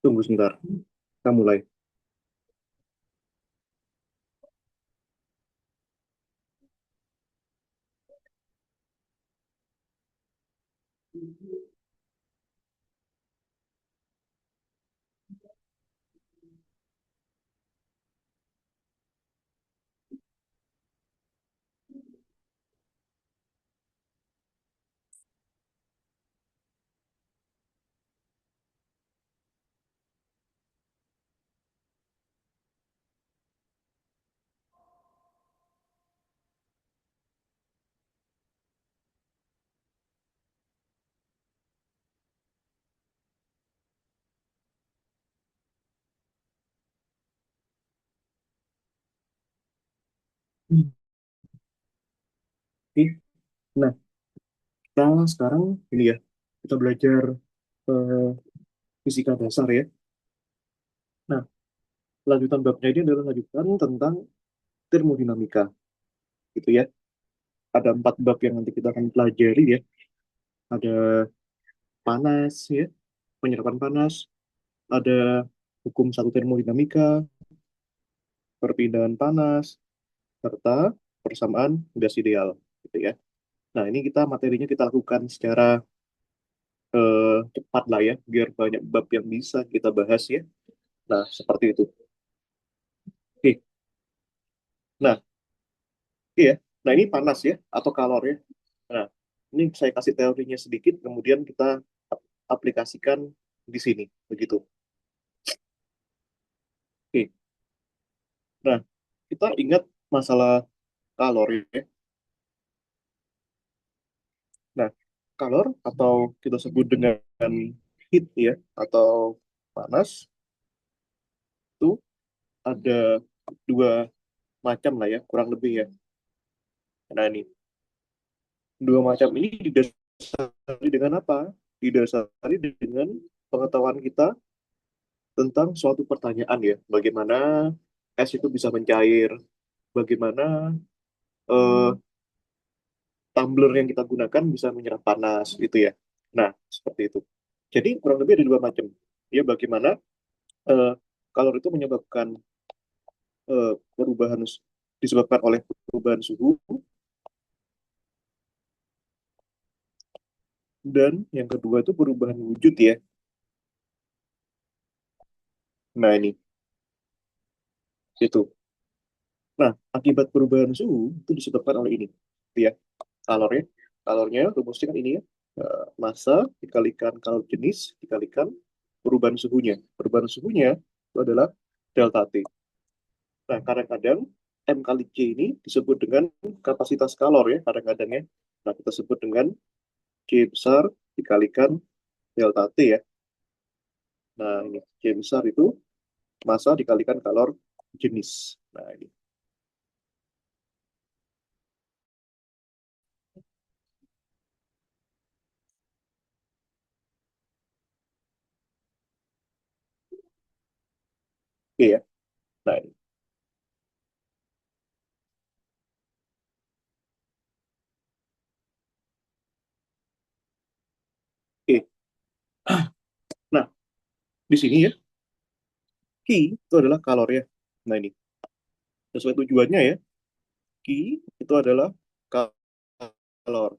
Tunggu sebentar. Kita mulai. Oke. Nah, kita sekarang ini ya, kita belajar eh, fisika dasar ya. Nah, lanjutan babnya ini adalah lanjutan tentang termodinamika, gitu ya. Ada 4 bab yang nanti kita akan pelajari ya. Ada panas ya, penyerapan panas, ada hukum satu termodinamika, perpindahan panas, serta persamaan gas ideal, gitu ya. Nah, ini kita materinya kita lakukan secara cepat lah ya, biar banyak bab yang bisa kita bahas ya. Nah, seperti itu. Oke. Nah, iya. Nah, ini panas ya, atau kalor ya. Nah, ini saya kasih teorinya sedikit, kemudian kita aplikasikan di sini, begitu. Oke. Nah, kita ingat masalah kalor ya. Nah, kalor atau kita sebut dengan heat ya, atau panas, itu ada dua macam lah ya, kurang lebih ya. Nah, ini dua macam ini didasari dengan apa? Didasari dengan pengetahuan kita tentang suatu pertanyaan ya, bagaimana es itu bisa mencair, bagaimana eh, tumbler yang kita gunakan bisa menyerap panas gitu ya. Nah, seperti itu. Jadi kurang lebih ada dua macam. Ya, bagaimana eh, kalor itu menyebabkan perubahan disebabkan oleh perubahan suhu, dan yang kedua itu perubahan wujud ya. Nah, ini itu. Nah, akibat perubahan suhu itu disebabkan oleh ini. Gitu ya. Kalornya, kalornya rumusnya kan ini ya. Massa dikalikan kalor jenis dikalikan perubahan suhunya. Perubahan suhunya itu adalah delta T. Nah, kadang-kadang M kali C ini disebut dengan kapasitas kalor ya, kadang-kadang ya. Nah, kita sebut dengan C besar dikalikan delta T ya. Nah, ini C besar itu massa dikalikan kalor jenis. Nah, ini. Oke ya. Nah, ini. Oke. Nah, di sini ya, Q itu adalah kalor ya. Nah, ini. Sesuai tujuannya ya, Q itu adalah kalor.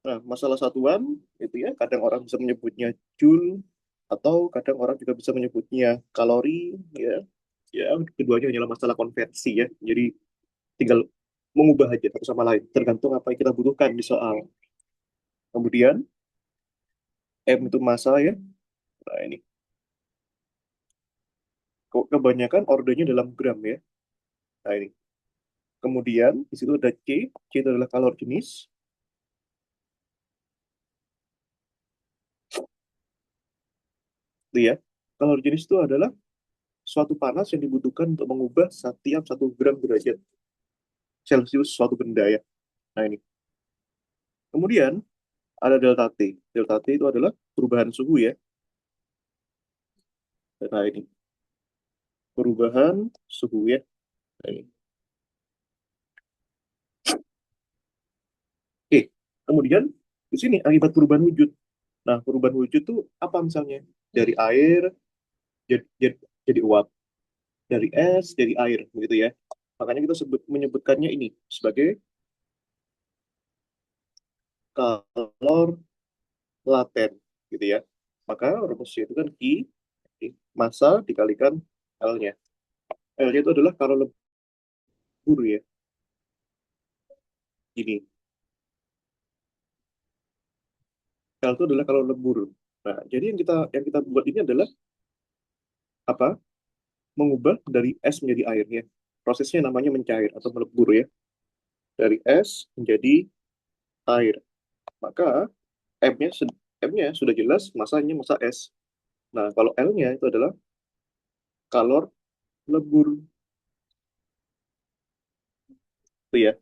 Nah, masalah satuan itu ya, kadang orang bisa menyebutnya joule atau kadang orang juga bisa menyebutnya kalori ya. Ya, keduanya hanyalah masalah konversi ya. Jadi tinggal mengubah aja satu sama lain, tergantung apa yang kita butuhkan di soal. Kemudian M itu massa ya. Nah, ini kebanyakan ordernya dalam gram ya. Nah, ini. Kemudian di situ ada C. C itu adalah kalor jenis. Itu ya. Kalor jenis itu adalah suatu panas yang dibutuhkan untuk mengubah setiap 1 gram derajat Celcius suatu benda ya. Nah, ini. Kemudian ada delta T. Delta T itu adalah perubahan suhu ya. Nah, ini perubahan suhu ya. Nah, ini. Oke. Kemudian di sini akibat perubahan wujud. Nah, perubahan wujud itu apa misalnya? dari air jadi uap, dari es jadi air, begitu ya. Makanya kita menyebutkannya ini sebagai kalor laten, gitu ya. Maka rumusnya itu kan I, massa dikalikan L-nya. L-nya itu adalah kalor lebur ya, ini. L itu adalah kalor lebur. Nah, jadi yang kita buat ini adalah apa? Mengubah dari es menjadi air ya. Prosesnya namanya mencair atau melebur ya. Dari es menjadi air. Maka M-nya M-nya sudah jelas masanya massa es. Nah, kalau L-nya itu adalah kalor lebur itu ya.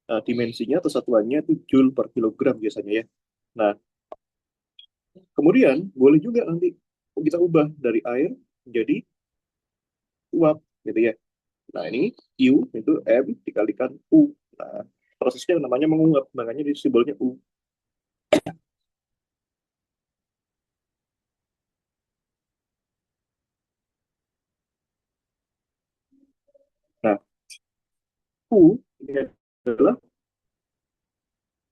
Nah, dimensinya atau satuannya itu joule per kilogram biasanya ya. Nah, kemudian boleh juga nanti kita ubah dari air menjadi uap gitu ya. Nah, ini U itu M dikalikan U. Nah, prosesnya namanya menguap, makanya di simbolnya U. Nah, U ini adalah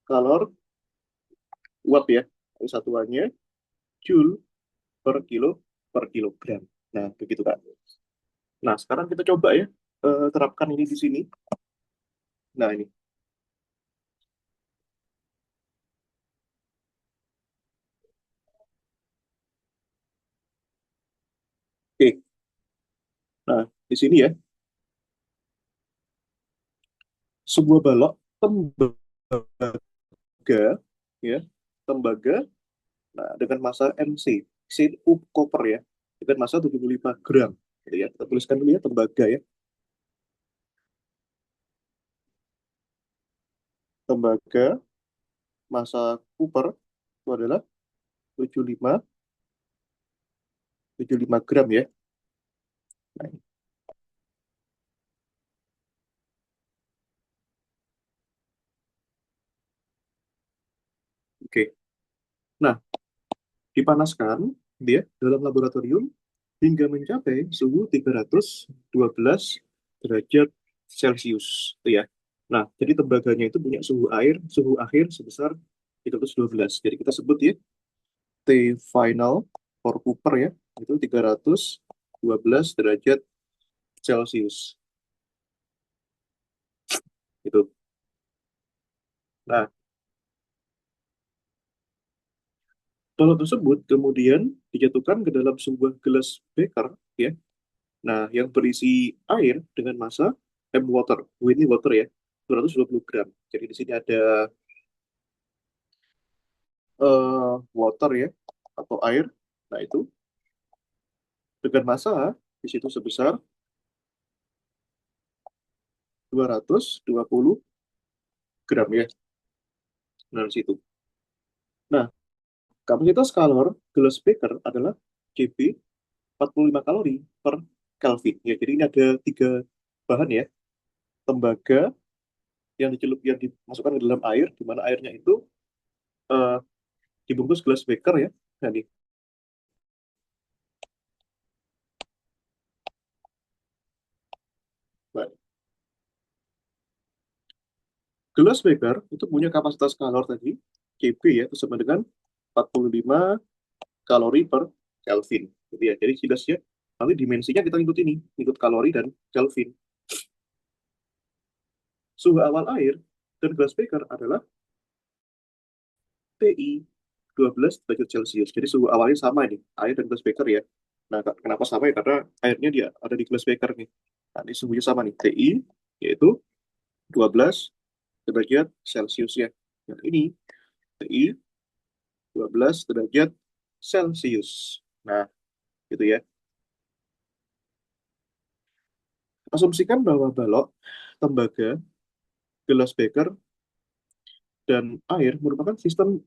kalor uap ya. Satuannya joule per kilo per kilogram. Nah, begitu Kak. Nah, sekarang kita coba ya terapkan ini di sini. Nah, ini. Oke. Nah, di sini ya, sebuah balok tembaga ya, tembaga nah dengan massa MC, C itu koper ya, dengan massa 75 gram. Gitu ya. Kita tuliskan dulu ya tembaga ya. Tembaga massa Cooper itu adalah 75 75 gram ya. Nah, oke. Nah, dipanaskan dia dalam laboratorium hingga mencapai suhu 312 derajat Celcius. Itu ya. Nah, jadi tembaganya itu punya suhu akhir sebesar 312. Jadi kita sebut ya T final for Cooper ya, itu 312 derajat Celcius. Itu. Nah, tolak tersebut kemudian dijatuhkan ke dalam sebuah gelas beker ya. Nah, yang berisi air dengan massa M water, ini water ya, 220 gram. Jadi di sini ada water ya atau air. Nah, itu dengan massa di situ sebesar 220 gram ya. Nah, di situ. Nah, kapasitas kalor gelas beker adalah KB 45 kalori per Kelvin. Ya, jadi ini ada tiga bahan ya. Tembaga yang dimasukkan ke dalam air, di mana airnya itu eh, dibungkus gelas beker ya. Nah, ini. Nah, gelas beker itu punya kapasitas kalor tadi, KB ya, itu sama dengan 45 kalori per Kelvin. Gitu ya. Jadi jelasnya, nanti dimensinya kita ikut ini, ikut kalori dan Kelvin. Suhu awal air dan gelas beker adalah TI 12 derajat Celcius. Jadi suhu awalnya sama nih, air dan gelas beker ya. Nah, kenapa sama ya? Karena airnya dia ada di gelas beker nih. Nah, ini suhunya sama nih, TI, yaitu 12 derajat Celcius ya. Nah, ini TI 12 derajat Celcius. Nah, gitu ya. Asumsikan bahwa balok, tembaga, gelas beker, dan air merupakan sistem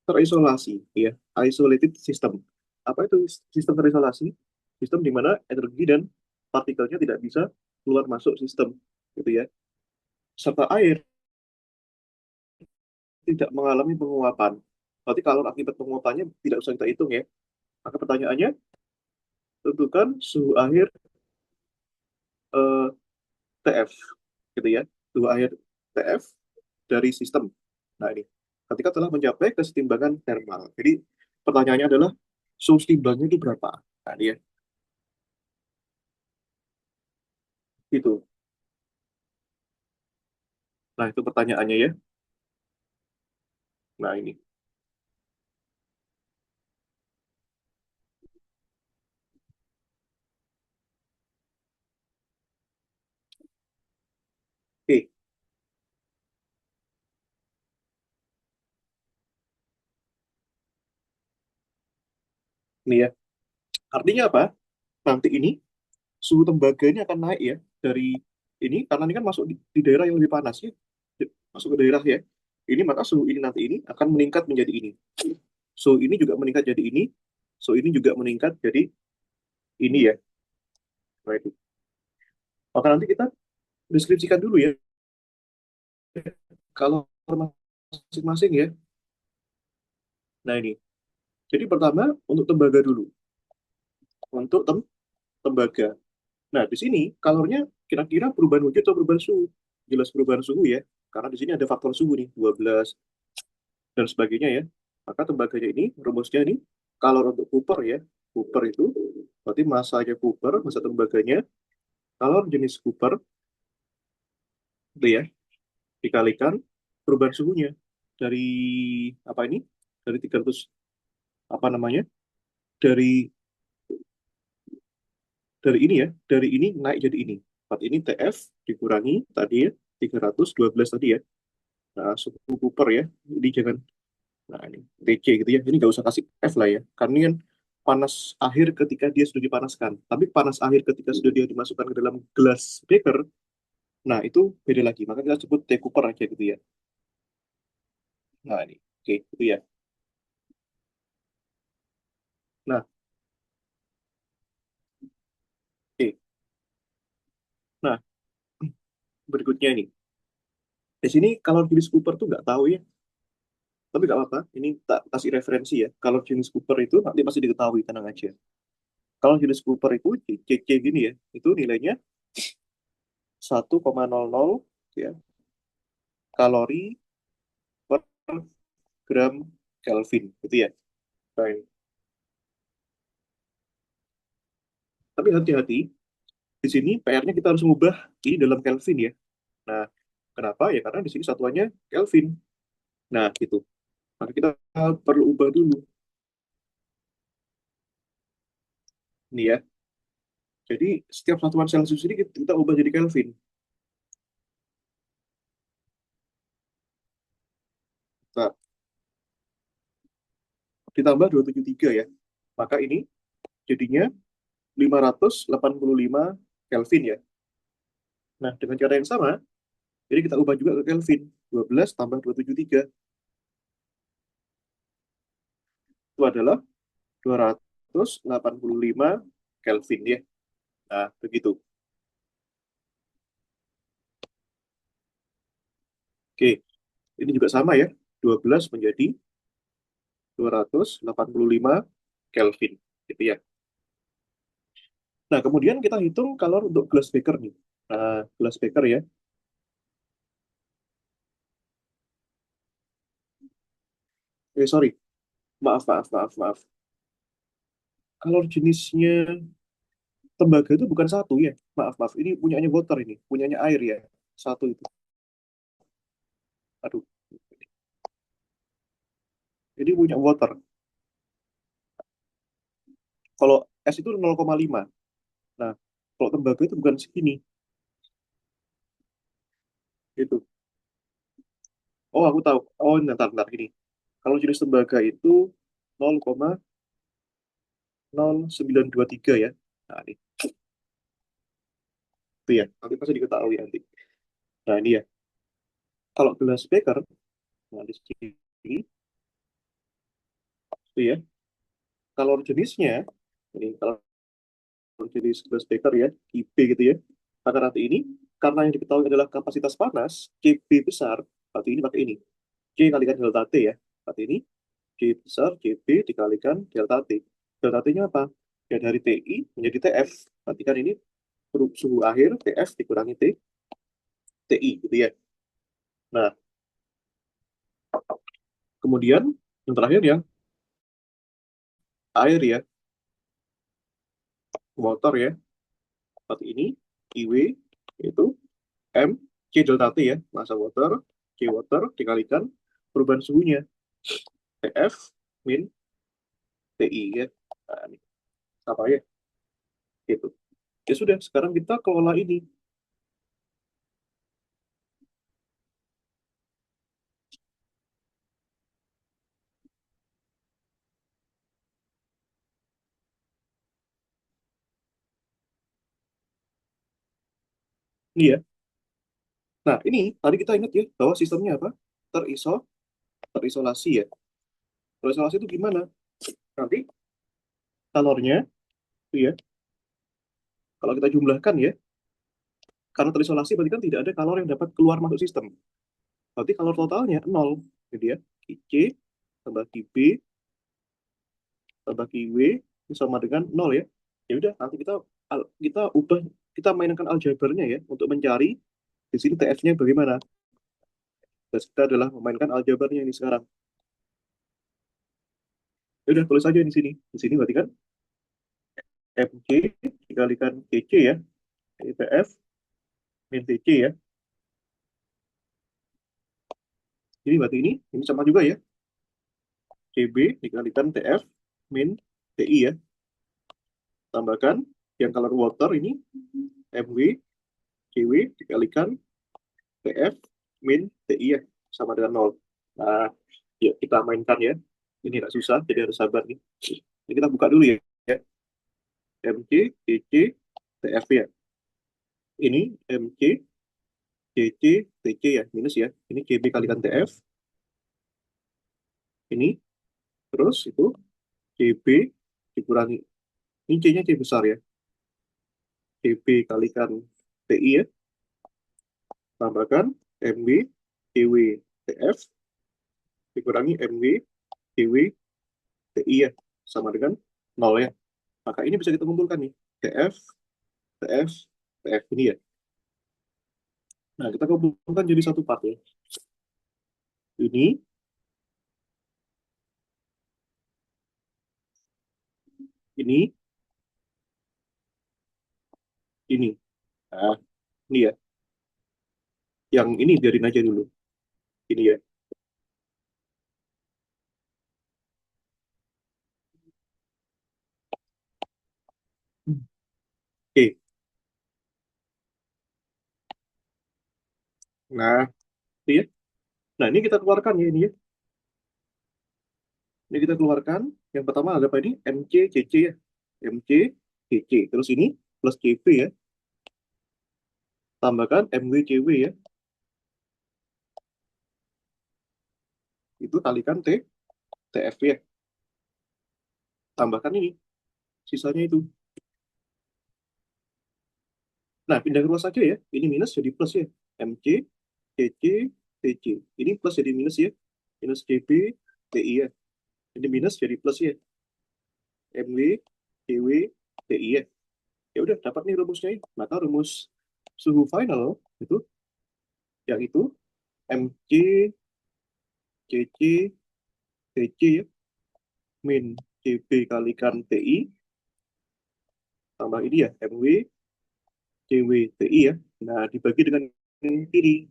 terisolasi, ya, isolated system. Apa itu sistem terisolasi? Sistem di mana energi dan partikelnya tidak bisa keluar masuk sistem, gitu ya. Serta air tidak mengalami penguapan. Berarti kalor akibat penguapannya tidak usah kita hitung ya. Maka pertanyaannya, tentukan suhu akhir eh, TF, gitu ya. Suhu akhir TF dari sistem. Nah ini, ketika telah mencapai kesetimbangan thermal. Jadi pertanyaannya adalah suhu setimbangnya itu berapa? Nah, dia itu. Nah itu pertanyaannya ya. Nah ini. Oke, ini ya. Artinya apa? Nanti ini suhu tembaga ini akan naik ya dari ini karena ini kan masuk di daerah yang lebih panas ya. Masuk ke daerah ya. Ini maka suhu ini nanti ini akan meningkat menjadi ini. Suhu ini juga meningkat jadi ini. Suhu ini juga meningkat jadi ini ya. Nah itu. Maka nanti kita deskripsikan dulu ya. Kalau masing-masing ya. Nah ini. Jadi pertama untuk tembaga dulu. Untuk tembaga. Nah, di sini kalornya kira-kira perubahan wujud atau perubahan suhu? Jelas perubahan suhu ya. Karena di sini ada faktor suhu nih, 12 dan sebagainya ya. Maka tembaganya ini, rumusnya ini, kalor untuk Cooper ya. Cooper itu, berarti masanya Cooper, masa tembaganya, kalor jenis Cooper, itu ya, dikalikan perubahan suhunya. Dari, apa ini? Dari 300, apa namanya? Dari dari ini ya, dari ini naik jadi ini. 4 ini TF dikurangi tadi ya, 312 tadi ya. Nah, suhu Cooper ya. Jadi jangan, nah ini TC gitu ya. Ini nggak usah kasih F lah ya. Karena ini kan panas akhir ketika dia sudah dipanaskan. Tapi panas akhir ketika sudah dia dimasukkan ke dalam gelas beker, nah itu beda lagi. Maka kita sebut T Cooper aja gitu ya. Nah ini, oke, gitu ya. Nah, oke. Nah, berikutnya ini. Di sini kalau jenis Cooper tuh nggak tahu ya. Tapi nggak apa-apa. Ini tak kasih referensi ya. Kalau jenis Cooper itu nanti pasti diketahui, tenang aja. Kalau jenis Cooper itu CC gini ya, itu nilainya 1,00 ya kalori per gram Kelvin gitu ya. Baik. Tapi hati-hati, di sini PR-nya kita harus mengubah ini dalam Kelvin ya. Nah, kenapa? Ya karena di sini satuannya Kelvin. Nah, gitu. Maka kita perlu ubah dulu. Ini ya. Jadi setiap satuan Celcius ini kita ubah jadi Kelvin. Nah, ditambah 273 ya. Maka ini jadinya 585 Kelvin ya. Nah, dengan cara yang sama, jadi kita ubah juga ke Kelvin. 12 tambah 273 itu adalah 285 Kelvin ya. Nah, begitu. Oke, ini juga sama ya. 12 menjadi 285 Kelvin. Gitu ya. Nah, kemudian kita hitung kalor untuk glass beaker nih. Nah, glass beaker ya. Sorry. Maaf, maaf, maaf, maaf. Kalor jenisnya tembaga itu bukan satu ya. Maaf, maaf. Ini punyanya water ini. Punyanya air ya. Satu itu. Aduh. Ini punya water. Kalau es itu 0,5. Nah, kalau tembaga itu bukan segini. Itu. Oh, aku tahu. Oh, bentar, bentar. Gini. Kalau jenis tembaga itu 0,0923 ya. Nah, ini. Itu ya. Nanti pasti diketahui nanti. Nah, ini ya. Kalau gelas beker, nah di sini, itu ya. Kalau jenisnya, ini kalau jenis gelas beker ya, KB gitu ya. Maka nanti ini, karena yang diketahui adalah kapasitas panas, KB besar, berarti ini pakai ini. K kalikan delta T ya. Berarti ini. C besar CB dikalikan delta T. Delta T-nya apa? Ya dari TI menjadi TF. Berarti kan ini suhu akhir TF dikurangi TI gitu ya. Nah, kemudian yang terakhir ya, air ya, water ya. Seperti ini, IW itu M C delta T ya, massa water, C water dikalikan perubahan suhunya, TF min TI ya. Nah, ini apa ya? Gitu. Ya sudah, sekarang kita kelola ini. Ini ya. Nah, ini tadi kita ingat ya bahwa sistemnya apa? Terisolasi ya. Terisolasi itu gimana? Nanti kalornya itu ya, kalau kita jumlahkan ya, karena terisolasi berarti kan tidak ada kalor yang dapat keluar masuk sistem. Berarti kalor totalnya nol. Jadi ya, QC tambah QB tambah QW itu sama dengan nol ya. Ya udah, nanti kita ubah, kita mainkan aljabarnya ya untuk mencari di sini TF-nya bagaimana. Dan kita adalah memainkan aljabarnya ini sekarang. Ya udah, tulis aja di sini. Di sini berarti kan MC dikalikan TC ya, TF min TC ya. Jadi berarti ini sama juga ya. CB dikalikan TF min TI ya. Tambahkan yang color water ini MW CW dikalikan TF min TI ya, sama dengan nol. Nah, yuk kita mainkan ya. Ini nggak susah, jadi harus sabar nih. Ini kita buka dulu ya. MC, CC, TF ya. Ini MC, CC, TC ya, minus ya. Ini CB kalikan TF. Ini, terus itu CB dikurangi. Ini C-nya C besar ya. CB kalikan TI ya. Tambahkan MW, CW, TF dikurangi MW, CW, TI ya. Sama dengan nol ya. Maka ini bisa kita kumpulkan nih. TF, TF, TF ini ya. Nah, kita kumpulkan jadi satu part ya. Ini, ini, ini. Nah, ini ya. Yang ini biarin aja dulu. Ini ya. Oke. Nah, ini ya. Nah, ini kita keluarkan ya ini ya. Ini kita keluarkan. Yang pertama ada apa ini? MC, CC ya. MC, CC. Terus ini plus CV ya. Tambahkan MW, CW ya. Itu kalikan TF ya. Tambahkan ini. Sisanya itu. Nah, pindah ke luas saja ya. Ini minus jadi plus ya. MC, CC, TC. Ini plus jadi minus ya. Minus CB, TI ya. Ini minus jadi plus ya. MW, CW, TI ya. Ya udah, dapat nih rumusnya ya. Maka rumus suhu final itu yang itu MC, CC, TC ya, min CB kalikan TI tambah ini ya MW, CW, TI ya. Nah, dibagi dengan kiri.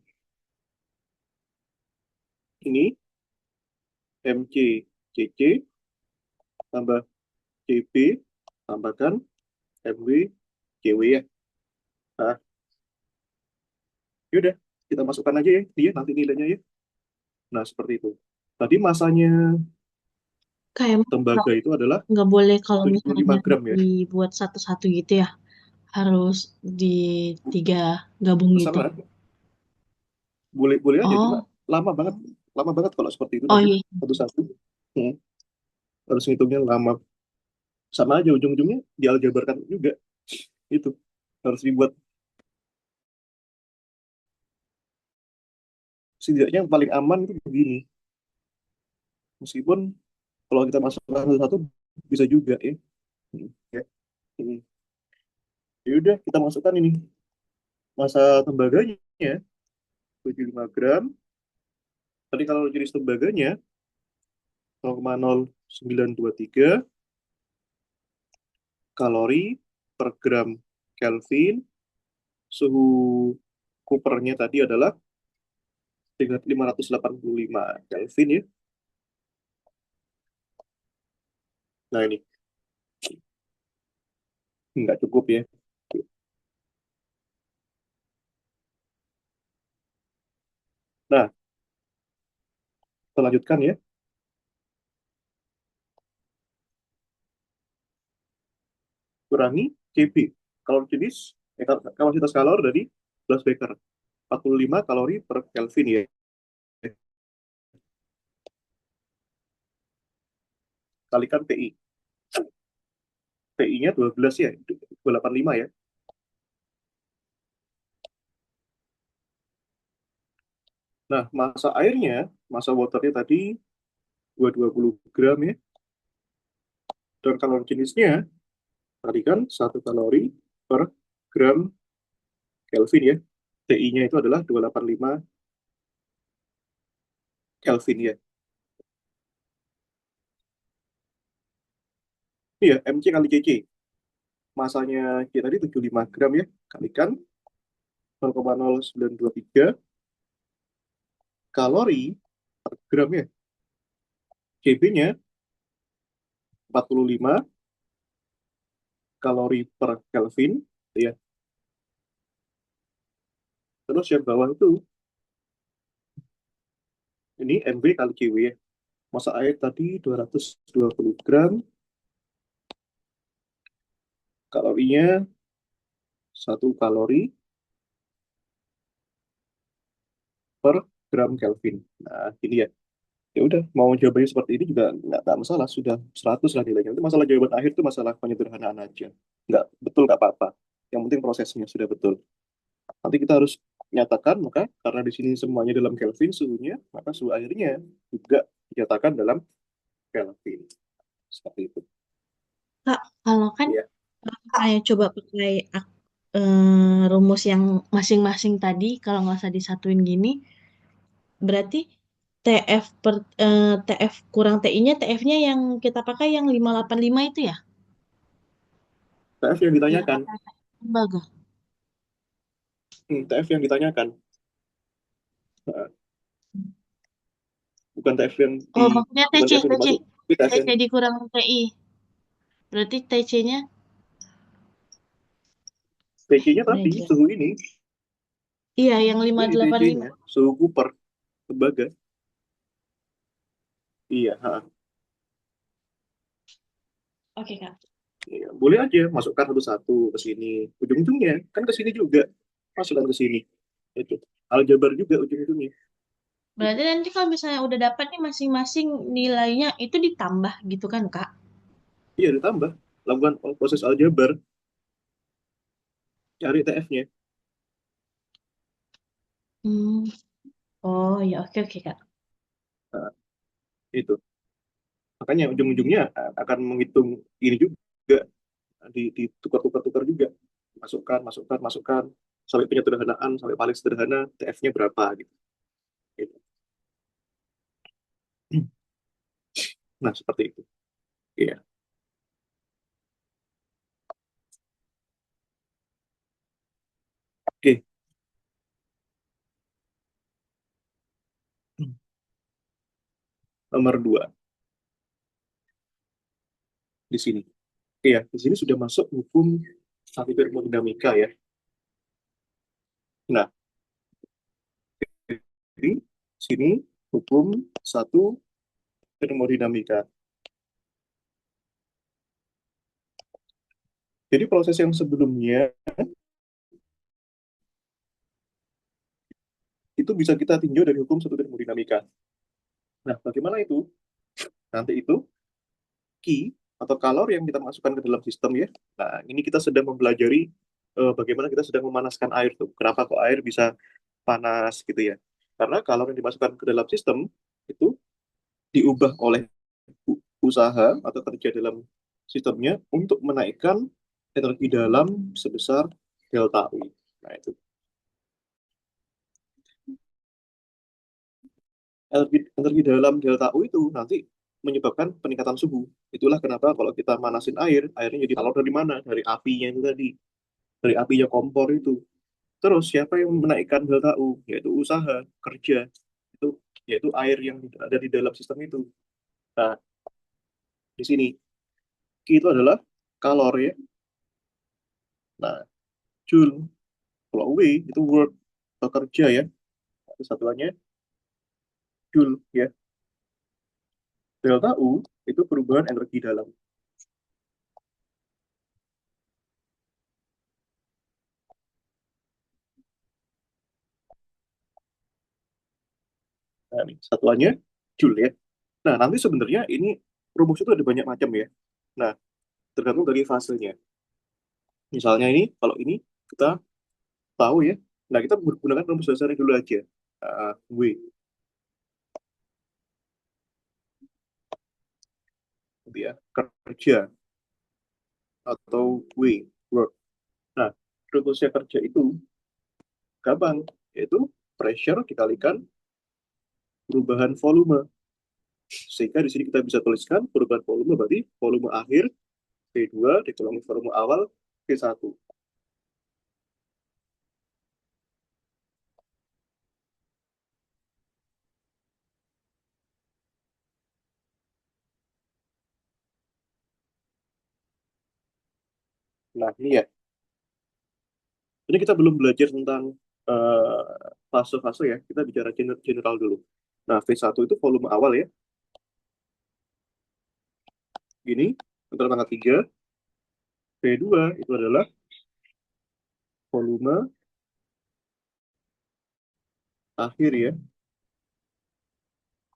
Ini MC, CC tambah CB tambahkan MW, CW ya. Nah, yaudah, kita masukkan aja ya dia nanti nilainya ya. Nah, seperti itu. Tadi masanya Kayak tembaga itu adalah nggak boleh kalau 75 misalnya gram ya. dibuat satu-satu gitu ya, harus di tiga gabung gitu. Terserah, boleh boleh aja, cuma Oh, lama banget, lama banget kalau seperti itu oh nanti iya. satu-satu. Hmm, harus ngitungnya lama. Sama aja ujung-ujungnya dialjabarkan juga. Itu harus dibuat, setidaknya yang paling aman itu begini. Meskipun Kalau kita masukkan satu-satu bisa juga ya. Ya. Hmm. Ya udah kita masukkan ini massa tembaganya 75 gram. Tadi kalau jenis tembaganya 0,0923 kalori per gram Kelvin. Suhu Coopernya tadi adalah dengan 585 Kelvin ya. Nah ini nggak cukup ya. Nah, kita lanjutkan ya. Kurangi Kb. Kalori jenis, kapasitas kalor dari gelas beker. 45 kalori per Kelvin ya. Kalikan PI. PI-nya 12 ya, 285 ya. Nah, massa airnya, massa waternya tadi 220 gram ya. Dan kalori jenisnya, tadi kan 1 kalori per gram Kelvin ya. TI-nya itu adalah 285 Kelvin ya. Iya, mc kali cc. Masanya kita tadi 75 gram ya. Kalikan 0,0923 kalori per gram ya. Kb-nya 45 kalori per Kelvin ya. Terus yang bawah itu ini MB kali Kw ya. Massa air tadi 220 gram, kalorinya 1 kalori per gram Kelvin. Nah, ini ya. Ya udah, mau jawabannya seperti ini juga nggak masalah, sudah 100 lah nilainya. Itu masalah jawaban akhir itu masalah penyederhanaan aja. Nggak betul nggak apa-apa. Yang penting prosesnya sudah betul. Nanti kita harus nyatakan, maka karena di sini semuanya dalam Kelvin suhunya, maka suhu airnya juga dinyatakan dalam Kelvin. Seperti itu. Kak, kalau kan Ya. saya coba pakai rumus yang masing-masing tadi, kalau nggak usah disatuin gini, berarti TF TF kurang TI-nya, TF-nya yang kita pakai yang 585 itu ya? TF yang Yang ditanyakan. kata lembaga. TF yang ditanyakan. Nah, bukan TF yang di Oh, maksudnya bukan TC, TF yang TC. dimasuk, tapi TF TC yang dikurang TI. Berarti TC-nya, TC-nya udah tadi jelas. suhu ini, Iya, yang ini 585. TC-nya suhu Cooper tembaga. Iya, ha. Oke, Kak. Iya, boleh aja masukkan satu-satu ke sini. Ujung-ujungnya kan ke sini juga. Masukkan ke sini. Itu. Aljabar juga ujung-ujungnya. Gitu. Berarti nanti kalau misalnya udah dapat nih masing-masing nilainya itu ditambah gitu kan, Kak? Iya, ditambah. Lakukan proses aljabar, cari TF-nya. Hmm. Oh, ya oke oke, Kak. Nah, itu. Makanya ujung-ujungnya akan menghitung ini juga. Ditukar-tukar-tukar juga. Masukkan, masukkan, masukkan. Sampai penyederhanaan, sampai paling sederhana, TF-nya berapa gitu. Gitu. Nah, seperti itu. Iya. Oke, nomor 2 di sini. Oke ya, di sini sudah masuk hukum satu termodinamika ya. Nah, di sini hukum satu termodinamika. Jadi proses yang sebelumnya itu bisa kita tinjau dari hukum satu termodinamika. Nah, bagaimana itu? Nanti itu Q atau kalor yang kita masukkan ke dalam sistem ya. Nah, ini kita sedang mempelajari bagaimana kita sedang memanaskan air tuh. Kenapa kok air bisa panas gitu ya? Karena kalor yang dimasukkan ke dalam sistem itu diubah oleh usaha atau kerja dalam sistemnya untuk menaikkan energi dalam sebesar delta U. Nah, itu energi dalam delta U itu nanti menyebabkan peningkatan suhu. Itulah kenapa kalau kita manasin air, airnya jadi kalor dari mana? Dari apinya itu tadi, dari apinya kompor itu. Terus siapa yang menaikkan delta U? Yaitu usaha, kerja. Itu yaitu air yang ada di dalam sistem itu. Nah, di sini Q itu adalah kalor ya. Nah, Joule. Kalau W itu work atau kerja ya. Satuannya Joule ya. Delta U itu perubahan energi dalam. Nah, ini satuannya Joule ya. Nah, nanti sebenarnya ini rumus itu ada banyak macam ya. Nah, tergantung dari fasenya. Misalnya ini, kalau ini kita tahu ya. Nah, kita menggunakan rumus dasarnya dulu aja. W, gitu ya. Kerja atau W, work. Nah, rumusnya kerja itu gampang, yaitu pressure dikalikan perubahan volume. Sehingga di sini kita bisa tuliskan perubahan volume berarti volume akhir V2 dikurangi volume awal V1. Nah, ini ya. Ini kita belum belajar tentang fase-fase ya. Kita bicara general dulu. Nah, V1 itu volume awal ya. Gini, untuk tanggal 3. V2 itu adalah volume akhir ya.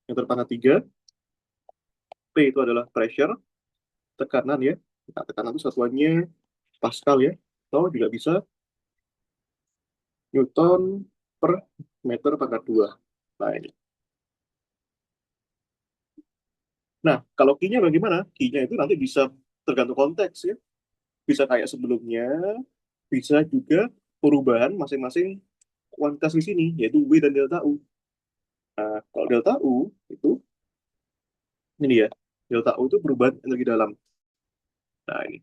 Yang terpangkat 3. P itu adalah pressure, tekanan ya. Nah, tekanan itu satuannya Pascal ya. Atau juga bisa Newton per meter pangkat 2. Nah, ini. Nah, kalau Q-nya bagaimana? Q-nya itu nanti bisa tergantung konteks ya. Bisa kayak sebelumnya, bisa juga perubahan masing-masing kuantitas di sini, yaitu W dan delta U. Nah, kalau delta U itu, ini ya, delta U itu perubahan energi dalam. Nah, ini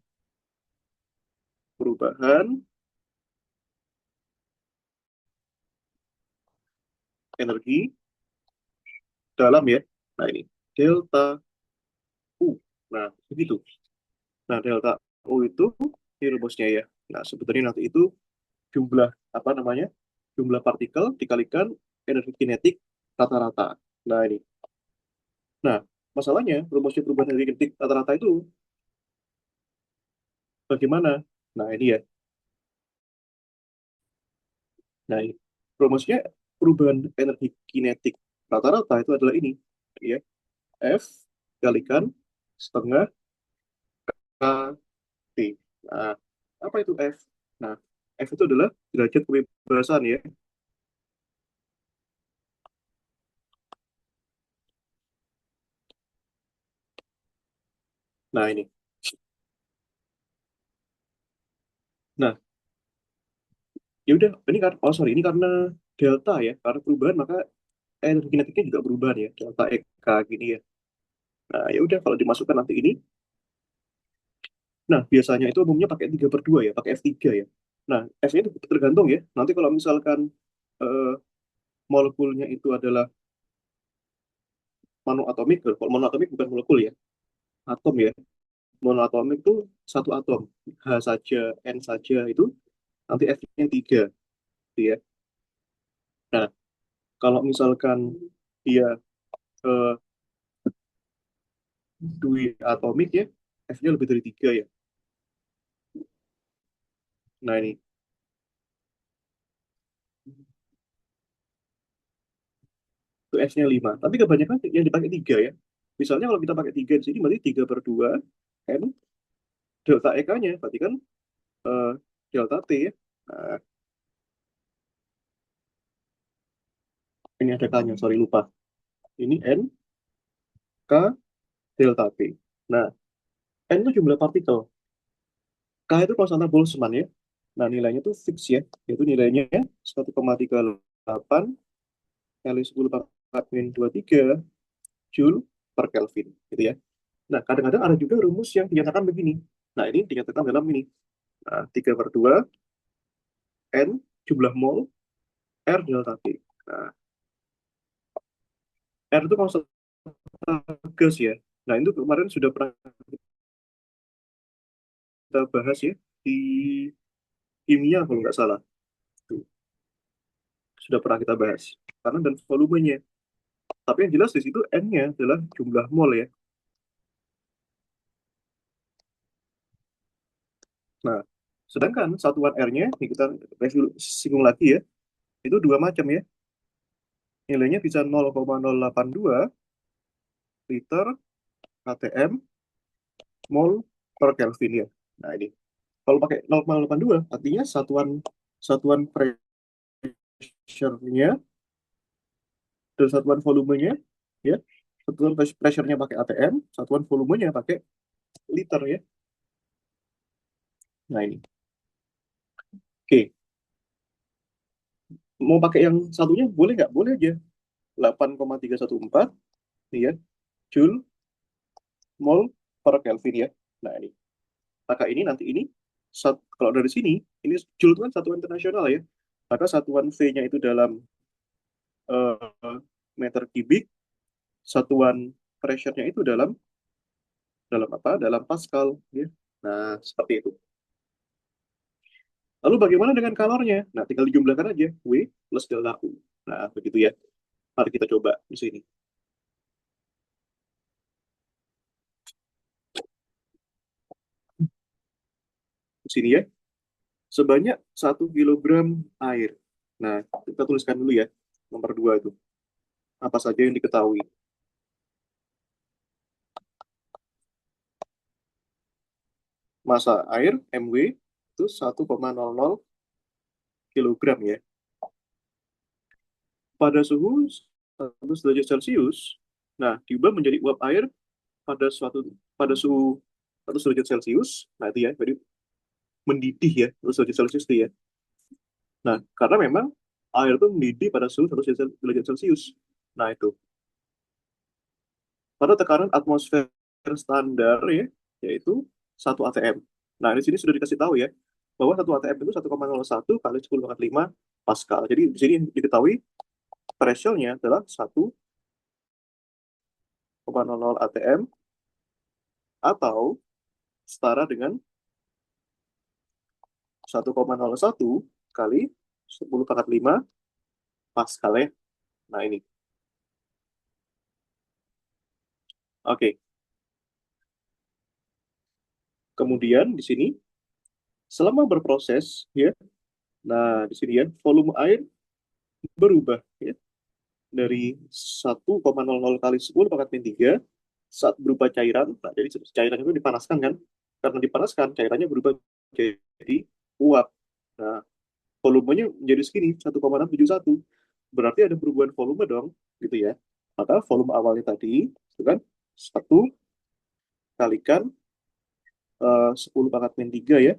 perubahan energi dalam ya. Nah, ini delta U. Nah, begitu. Nah, delta U itu ini rumusnya ya. Nah, sebetulnya nanti itu jumlah apa namanya? Jumlah partikel dikalikan energi kinetik rata-rata. Nah, ini. Nah, masalahnya rumusnya perubahan energi kinetik rata-rata itu bagaimana? Nah, ini ya. Nah, ini. Rumusnya perubahan energi kinetik rata-rata itu adalah ini, ya. F kalikan setengah KT. Nah, apa itu F? Nah, F itu adalah derajat kebebasan ya. Nah, ini. Nah, ya udah, ini kan oh sorry, ini karena delta ya, karena perubahan maka energi kinetiknya juga berubah ya, delta EK gini ya. Nah, ya udah kalau dimasukkan nanti ini. Nah, biasanya itu umumnya pakai 3/2 ya, pakai F3 ya. Nah, F-nya itu tergantung ya. Nanti kalau misalkan eh, molekulnya itu adalah monoatomik, kalau monoatomik bukan molekul ya, atom ya. Monoatomik itu satu atom, H saja, N saja itu nanti F-nya 3, gitu ya. Nah, kalau misalkan dia eh, dui atomik ya, F-nya lebih dari 3 ya. Nah, ini. Itu F-nya 5. Tapi kebanyakan yang dipakai 3 ya. Misalnya kalau kita pakai 3 di sini, berarti 3/2 N delta EK-nya, berarti kan eh, delta T ya. Nah, ini ada K-nya, sorry lupa. Ini N, K, delta P. Nah, N itu jumlah partikel. K itu konstanta Boltzmann ya. Nah, nilainya tuh fix ya, yaitu nilainya 1,38 kali 10 pangkat min 23 Joule per Kelvin, gitu ya. Nah, kadang-kadang ada juga rumus yang dinyatakan begini. Nah, ini dinyatakan dalam ini. Nah, 3 per 2 N jumlah mol R delta T. Nah, R itu konstanta gas ya. Nah, itu kemarin sudah pernah kita bahas ya di kimia kalau nggak salah. Tuh, sudah pernah kita bahas. Karena dan volumenya. Tapi yang jelas di situ N-nya adalah jumlah mol ya. Nah, sedangkan satuan R-nya, ini kita review singgung lagi ya, itu dua macam ya. Nilainya bisa 0,082 liter atm mol per Kelvin ya. Nah, ini. Kalau pakai 0,082, artinya satuan satuan pressure-nya dan satuan volumenya ya. Satuan pressure-nya pakai atm, satuan volumenya pakai liter ya. Nah, ini. Oke, mau pakai yang satunya boleh nggak? Boleh aja. 8,314 nih ya, Joule mol per Kelvin ya. Nah, ini. Maka ini nanti ini kalau dari sini ini Joule itu kan satuan internasional ya. Maka satuan V-nya itu dalam meter kubik, satuan pressure-nya itu dalam dalam apa? Dalam Pascal ya. Nah, seperti itu. Lalu bagaimana dengan kalornya? Nah, tinggal dijumlahkan aja W plus delta U. Nah, begitu ya. Mari kita coba di sini. Di sini ya. Sebanyak 1 kilogram air. Nah, kita tuliskan dulu ya. Nomor 2 itu. Apa saja yang diketahui. Massa air MW itu 1,00 kilogram ya. Pada suhu 100 derajat Celcius, nah diubah menjadi uap air pada suhu 100 derajat Celcius. Nah itu ya, jadi mendidih ya 100 derajat Celcius itu ya. Nah, karena memang air itu mendidih pada suhu 100 derajat Celcius. Nah, itu. Pada tekanan atmosfer standar ya, yaitu 1 atm. Nah, di sini sudah dikasih tahu ya, bahwa 1 atm itu 1,01 kali 10 pangkat 5 Pascal. Jadi di sini diketahui pressure-nya adalah 1,00 atm atau setara dengan 1,01 kali 10 pangkat 5 Pascal ya. Nah, ini. Oke. Kemudian di sini selama berproses ya. Nah, di sini ya volume air berubah ya dari 1,00 kali 10 pangkat min 3 saat berupa cairan. Nah, jadi cairan itu dipanaskan kan? Karena dipanaskan, cairannya berubah jadi uap. Nah, volumenya menjadi segini, 1,671. Berarti ada perubahan volume dong, gitu ya. Maka volume awalnya tadi, itu kan, 1 kalikan 10 pangkat min 3 ya.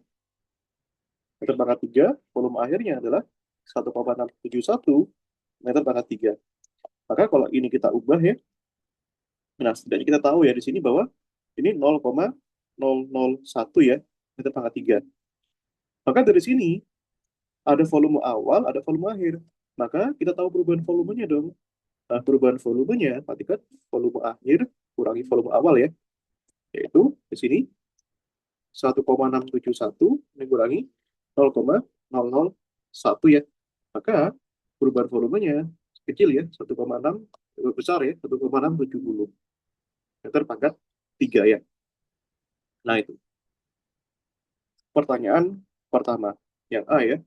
Meter pangkat 3, volume akhirnya adalah 1,671 meter pangkat 3. Maka kalau ini kita ubah ya, nah setidaknya kita tahu ya di sini bahwa ini 0,001 ya, meter pangkat 3. Maka dari sini ada volume awal, ada volume akhir. Maka kita tahu perubahan volumenya dong. Nah, perubahan volumenya, artikan volume akhir kurangi volume awal ya, yaitu di sini 1,671 dikurangi 0,001 ya. Maka perubahan volumenya kecil ya, 1,6 besar ya, 1,670 meter pangkat 3 ya. Nah, itu. Pertanyaan pertama, yang A ya.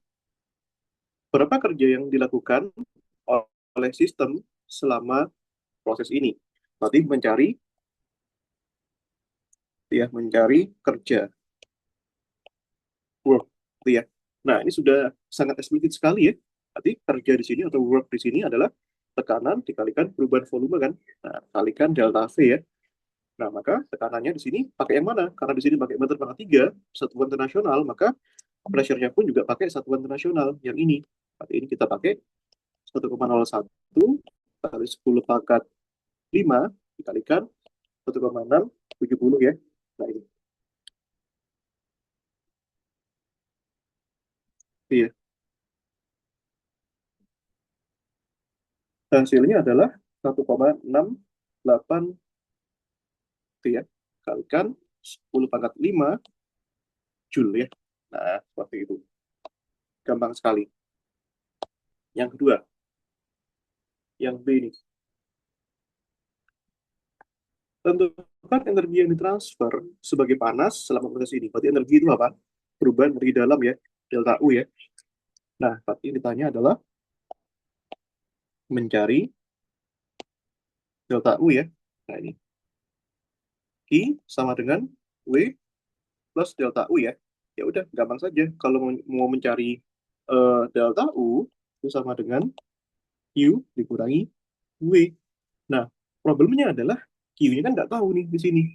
Berapa kerja yang dilakukan oleh sistem selama proses ini? Berarti mencari kerja, work, gitu ya. Nah, ini sudah sangat eksplisit sekali ya. Berarti kerja di sini atau work di sini adalah tekanan dikalikan perubahan volume kan. Nah, kalikan delta V ya. Nah, maka tekanannya di sini pakai yang mana? Karena di sini pakai meter pangkat 3, satuan internasional, maka pressure-nya pun juga pakai satuan internasional. Yang ini. Pakai ini kita pakai 1,01 kali 10 pangkat 5 dikalikan 1,670 ya. Nah, ini. Iya. Hasilnya adalah 1,68 itu ya. Kalikan 10 pangkat 5 Joule ya. Nah, seperti itu. Gampang sekali. Yang kedua, yang B ini. Tentukan energi yang ditransfer sebagai panas selama proses ini. Berarti energi itu apa? Perubahan energi dalam ya, delta U ya. Nah, berarti yang ditanya adalah mencari delta U ya. Nah, ini. I sama dengan W plus delta U ya. Ya udah, gampang saja. Kalau mau mencari delta U, itu sama dengan Q dikurangi W. Nah, problemnya adalah Q-nya kan nggak tahu nih di sini.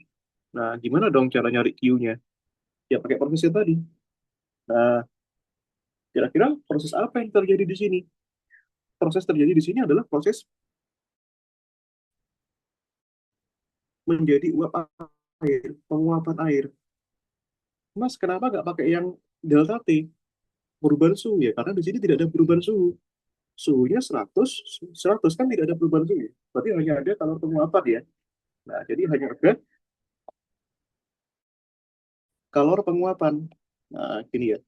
Nah, gimana dong cara nyari Q-nya? Ya pakai prosesnya tadi. Nah, kira-kira proses apa yang terjadi di sini? Proses terjadi di sini adalah proses menjadi uap air, penguapan air. Mas, kenapa nggak pakai yang delta T, perubahan suhu ya? Karena di sini tidak ada perubahan suhu. Suhunya 100, 100 kan tidak ada perubahan suhu. Berarti hanya ada kalau penguapan ya. Nah, jadi hanya ada kalor penguapan. Nah, gini ya.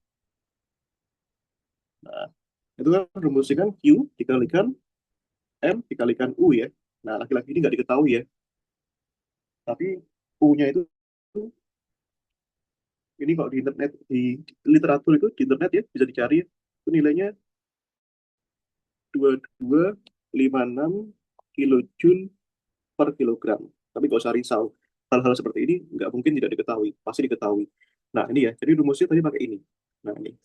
Nah, itu kan rumusnya kan Q dikalikan M dikalikan U ya. Nah, laki-laki ini nggak diketahui ya. Tapi U-nya itu ini kalau di internet, di literatur itu di internet ya bisa dicari ya. Itu nilainya 2256 kilojoule per kilogram. Tapi nggak usah risau, hal-hal seperti ini nggak mungkin tidak diketahui, pasti diketahui. Nah ini ya, jadi rumusnya tadi pakai ini. Nah ini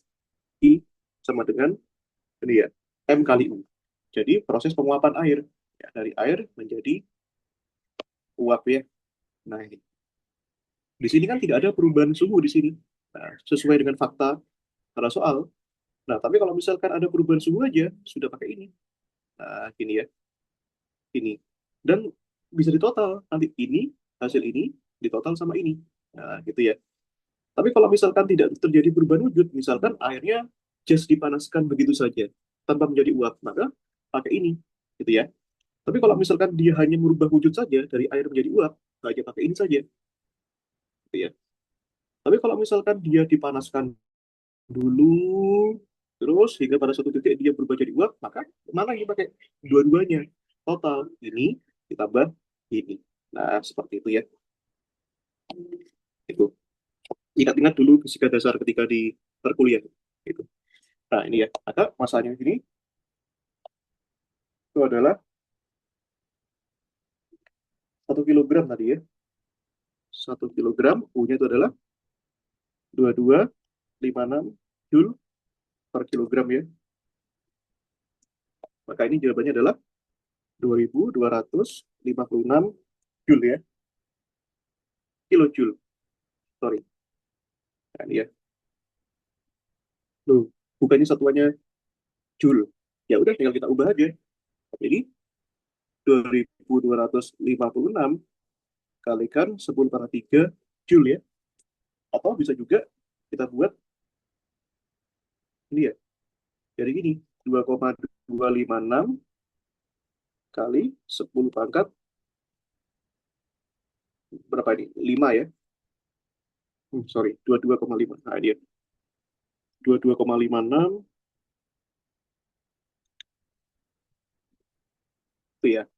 I sama dengan ini ya, M kali U. Jadi proses penguapan air ya, dari air menjadi uap ya. Nah ini di sini kan tidak ada perubahan suhu di sini. Nah, sesuai dengan fakta pada soal. Nah, tapi kalau misalkan ada perubahan suhu aja, sudah pakai ini. Nah, gini ya, ini. Dan bisa ditotal. Nanti ini, hasil ini, ditotal sama ini. Nah, gitu ya. Tapi kalau misalkan tidak terjadi perubahan wujud, misalkan airnya just dipanaskan begitu saja, tanpa menjadi uap, maka pakai ini. Gitu ya. Tapi kalau misalkan dia hanya merubah wujud saja, dari air menjadi uap, hanya pakai ini saja. Gitu ya. Tapi kalau misalkan dia dipanaskan dulu, terus hingga pada suatu titik dia berubah jadi uap, maka mana yang dipakai? Dua-duanya. Total ini ditambah ini. Nah, seperti itu ya. Itu. Ingat-ingat dulu fisika dasar ketika di perkuliahan. Gitu. Nah, ini ya. Maka masanya ini itu adalah 1 kilogram tadi ya. 1 kilogram, U-nya itu adalah 2256 Joule per kilogram ya. Maka ini jawabannya adalah 2256 Joule ya. Kilojoule. Sorry. Nah, ini ya. Loh, bukannya satuannya Joule. Ya udah tinggal kita ubah aja. Jadi 2256 kalikan 10 pangkat 3 Joule ya. Atau bisa juga kita buat ini ya. Jadi gini, 2,256 kali 10 pangkat berapa ini? 5 ya. Sorry, 22,5. Nah, dia 22,56 itu ya.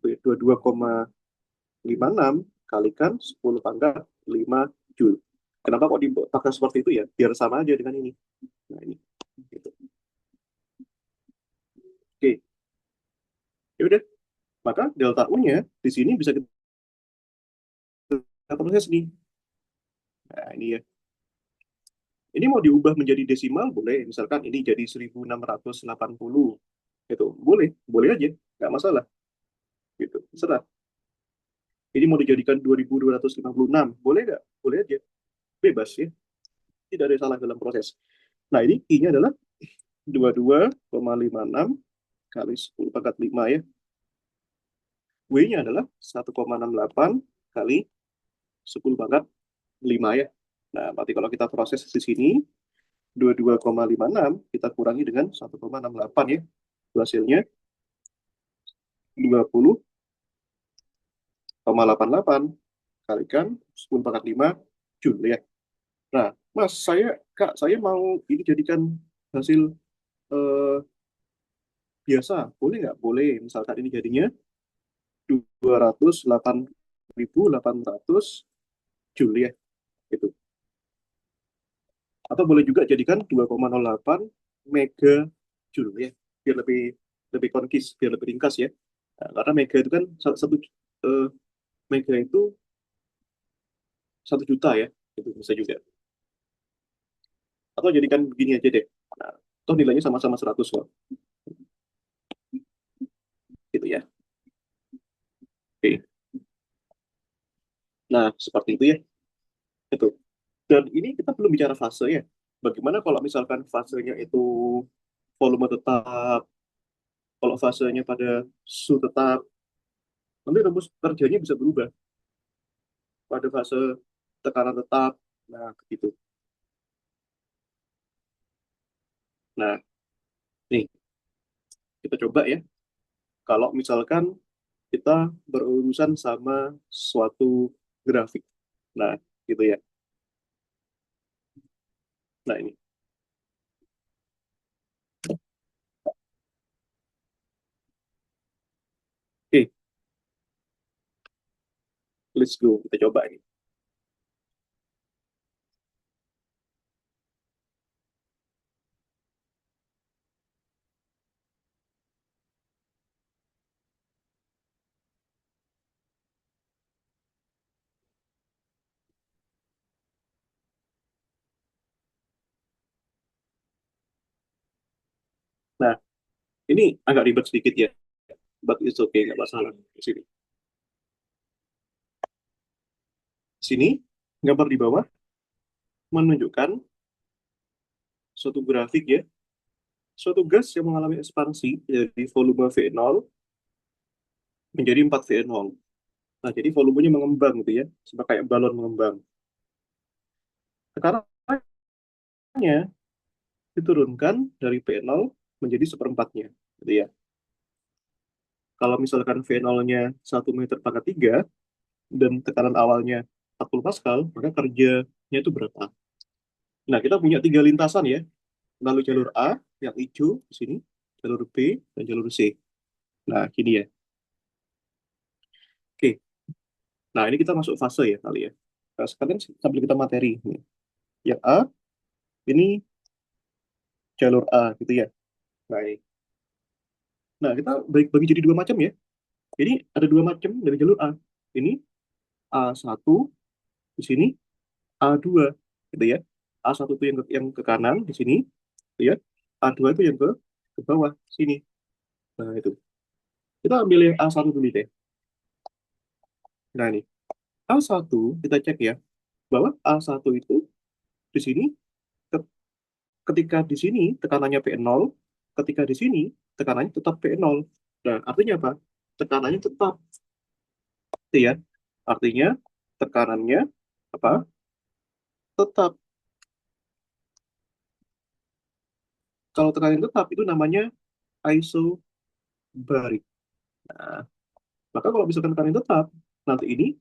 Itu ya, 22,56 kalikan 10 pangkat 5 Joule. Kenapa kok dipakai seperti itu ya? Biar sama aja dengan ini. Nah, ini. Gitu. Oke, ya udah. Maka delta U-nya di sini bisa kita proses nih. Nah, ini ya. Ini mau diubah menjadi desimal boleh. Misalkan ini jadi 1680. Itu boleh, boleh aja, nggak masalah. Gitu, serah. Ini mau dijadikan 2256, boleh nggak? Boleh aja, bebas ya. Tidak ada yang salah dalam proses. Nah, ini I-nya adalah 22,56 kali 10 pangkat 5 ya. W-nya adalah 1,68 kali 10 pangkat 5 ya. Nah, berarti kalau kita proses di sini, 22,56 kita kurangi dengan 1,68 ya. Hasilnya 20,88 kalikan 10 pangkat 5 Joule ya. Nah, Mas, Kak, saya mau ini jadikan hasil eh, biasa. Boleh nggak? Boleh. Misalkan ini jadinya 208.800 Joule ya. Itu. Atau boleh juga jadikan 2,08 mega joule ya, biar lebih lebih konkis, biar lebih ringkas ya. Nah, karena mega itu kan satu eh, mega itu 1 juta ya, itu bisa juga. Atau jadikan begini aja deh. Nah, toh nilainya sama-sama 100 kok, gitu ya. Oke. Nah, seperti itu ya. Itu. Dan ini kita belum bicara fase ya. Bagaimana kalau misalkan fasenya itu volume tetap, kalau fasenya pada suhu tetap, nanti rumus kerjanya bisa berubah pada fase tekanan tetap. Nah, begitu. Nah, nih, kita coba ya. Kalau misalkan kita berurusan sama suatu grafik. Nah, gitu ya. Nah, ini. Oke, let's go. Kita coba ini. Nah, ini agak ribet sedikit ya. But it's okay, nggak masalah. Di sini. Di sini, gambar di bawah menunjukkan suatu grafik ya. Suatu gas yang mengalami ekspansi dari volume V0 menjadi 4 V0. Nah, jadi volumenya mengembang gitu ya. Seperti kayak balon mengembang. Tekanan diturunkan dari V0 menjadi seperempatnya. Gitu ya. Kalau misalkan V0-nya 1 meter pangkat 3 dan tekanan awalnya 40 Pascal, maka kerjanya itu berapa? Nah, kita punya 3 lintasan ya. Lalu jalur A yang hijau di sini, jalur B, dan jalur C. Nah, gini ya. Oke. Nah, ini kita masuk fase ya kali ya. Nah, sekarang sambil kita materi. Nih. Yang A, ini jalur A gitu ya. Baik. Nah, kita bagi jadi dua macam ya. Jadi ada dua macam dari jalur A. Ini A1 di sini, A2 gitu ya. A1 itu yang ke kanan di sini, gitu ya. A2 itu yang ke bawah sini. Nah, itu. Kita ambil yang A1 dulu deh. Nah, ini A1 kita cek ya, bahwa A1 itu di sini ke- ketika di sini tekanannya P0, ketika di sini tekanannya tetap P0. Nah, artinya apa? Tekanannya tetap, gitu ya. Artinya tekanannya apa? Tetap. Kalau tekanan tetap itu namanya isobarik. Nah, maka kalau misalkan tekanan tetap, nanti ini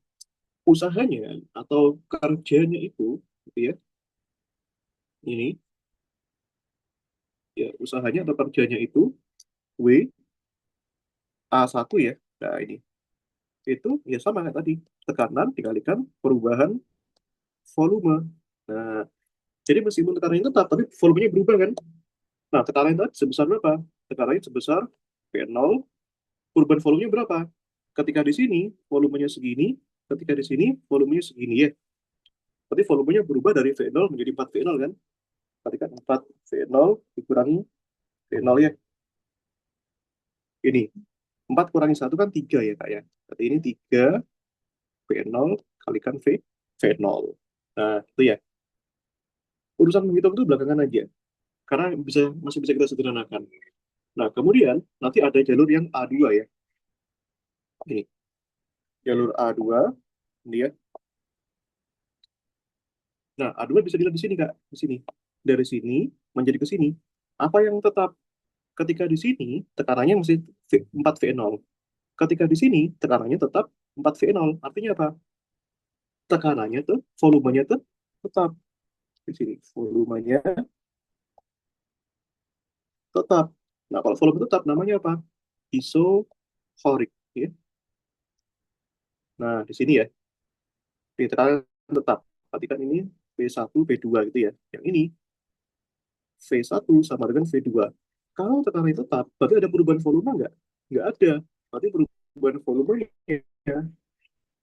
usahanya atau kerjanya itu, gitu ya, ini ya usahanya atau kerjanya itu W A1 ya. Nah, ini itu ya sama kayak tadi, tekanan dikalikan perubahan volume. Nah, jadi meskipun tekanannya tetap, tapi volumenya berubah kan. Nah, tekanan tadi sebesar berapa? Tekanannya sebesar V0, perubahan volumenya berapa? Ketika di sini volumenya segini, ketika di sini volumenya segini ya. Berarti volumenya berubah dari V0 menjadi 4 V0 kan. Ketika 4 V0 dikurangi V0 ya. Ini 4 kurangi 1 kan 3 ya Kak ya. Berarti ini 3 V0 kalikan V0. Nah, itu ya. Urusan menghitung itu belakangan aja. Karena masih bisa kita sederhanakan. Nah, kemudian nanti ada jalur yang A2 ya. Ini, jalur A2. Ini ya. Nah, A2 bisa dilihat di sini, Kak. Di sini. Dari sini menjadi ke sini. Apa yang tetap? Ketika di sini, tekanannya masih 4V0. Ketika di sini, tekanannya tetap 4V0. Artinya apa? Tekanannya tuh, volumenya tuh tetap. Di sini, volumenya tetap. Nah, kalau volume tetap, namanya apa? Isohorik. Ya. Nah, di sini ya, di tekanan tetap. Berarti kan ini V1, V2 gitu ya. Yang ini V1 sama dengan V2. Kalau tekanan tetap, berarti ada perubahan volume nggak? Nggak ada. Berarti perubahan volume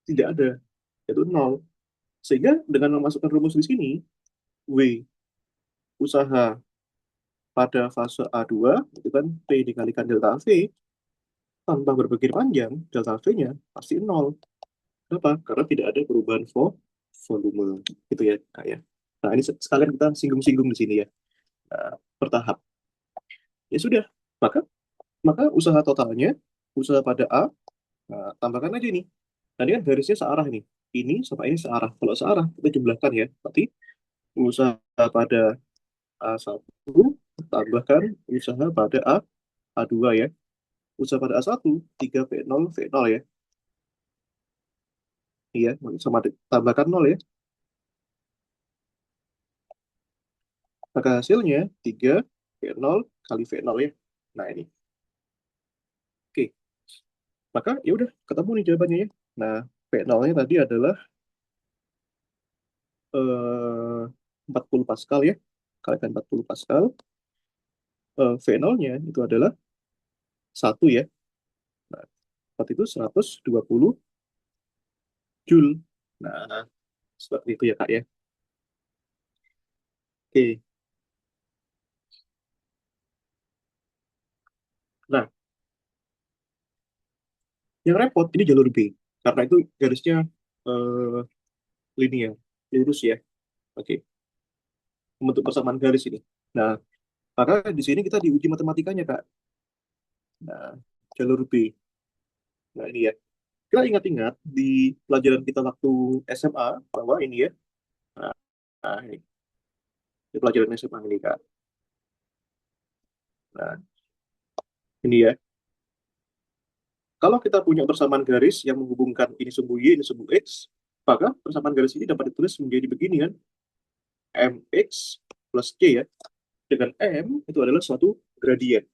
tidak ada. Yaitu nol. Sehingga dengan memasukkan rumus di sini, W usaha pada fase A2, itu kan P dikalikan delta V, tanpa berpikir panjang, delta V-nya pasti nol. Kenapa? Karena tidak ada perubahan volume. Gitu ya, Kak ya. Nah, ini sekalian kita singgung-singgung di sini ya. Nah, bertahap. Ya sudah, maka maka usaha totalnya, usaha pada A, nah, tambahkan aja nih. Nah, ini kan garisnya searah nih. Ini sama ini searah. Kalau searah, kita jumlahkan ya. Berarti usaha pada A1 tambahkan usaha pada A2 ya. Usaha pada A1, 3V0, V0 ya. Iya, sama tambahkan 0 ya. Maka hasilnya 3V0 kali V0 ya. Nah, ini. Oke, maka ya udah ketemu nih jawabannya ya. Nah, V0-nya tadi adalah 40 Pascal ya. Kalikan 40 Pascal. V0-nya itu adalah 1 ya. Nah, waktu itu 120 Joule. Nah, seperti itu ya Kak ya. Oke. Nah, yang repot ini jalur B. Karena itu garisnya eh, linear. Lurus ya. Oke. Membentuk persamaan garis ini. Nah, maka di sini kita diuji matematikanya Kak. Nah, jalur B. Nah, ini ya. Kita ingat-ingat di pelajaran kita waktu SMA bahwa ini ya. Nah, ini. Di pelajaran SMA ini Kak. Nah, ini ya. Kalau kita punya persamaan garis yang menghubungkan ini sumbu Y, ini sumbu X, maka persamaan garis ini dapat ditulis menjadi begini kan, MX plus C ya. Dengan M itu adalah suatu gradien.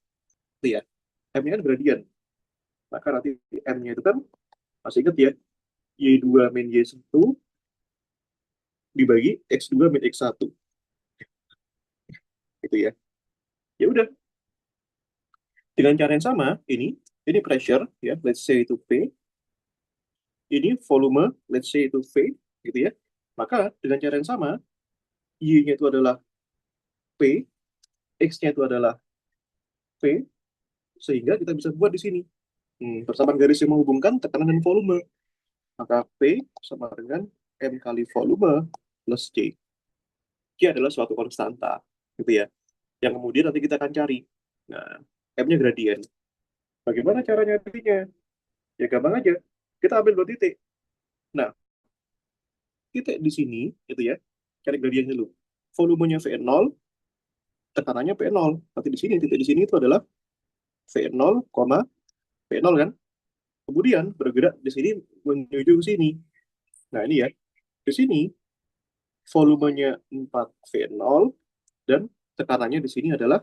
Itu ya. M-nya kan gradien. Maka nanti M-nya itu kan, masih ingat ya, Y2 min Y1 dibagi X2 min X1. Itu ya. Ya udah, dengan cara yang sama, ini pressure, ya, let's say itu P, ini volume, let's say itu V, gitu ya. Maka dengan cara yang sama, Y-nya itu adalah P, X-nya itu adalah P, sehingga kita bisa buat di sini. Persamaan garis yang menghubungkan tekanan dan volume. Maka P sama dengan M kali volume plus C. C adalah suatu konstanta, gitu ya. Yang kemudian nanti kita akan cari. Nah, M-nya gradien. Bagaimana cara nyarinya? Ya gampang aja. Kita ambil dua titik. Nah, titik di sini, gitu ya. Cari gradiennya dulu. Volumenya V0, tekanannya P0. Nanti di sini, titik di sini itu adalah V0, V0 kan? Kemudian bergerak di sini menuju ke sini. Nah, ini ya. Di sini volumenya 4V0 dan tekanannya di sini adalah,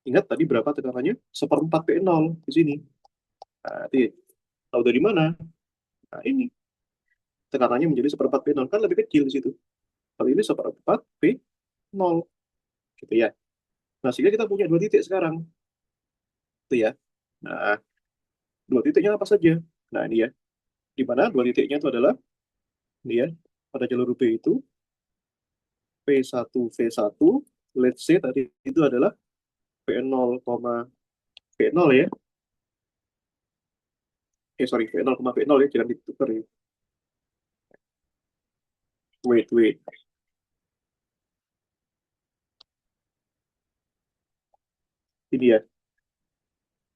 ingat tadi berapa tekanannya? Seperempat V0 di sini. Nah, nanti tahu dari mana? Nah, ini tekanannya menjadi seperempat V0 kan lebih kecil di situ. Kalau ini seperempat V0 gitu ya. Nah, sehingga kita punya dua titik sekarang. Itu ya. Nah, dua titiknya apa saja? Nah, ini ya. Di mana dua titiknya itu adalah ini ya. Pada jalur B itu P1 V1, let's say tadi itu adalah V0, V0 ya. Sorry, V0, V0 ya, jangan ditukar ya. Wait. Ini ya.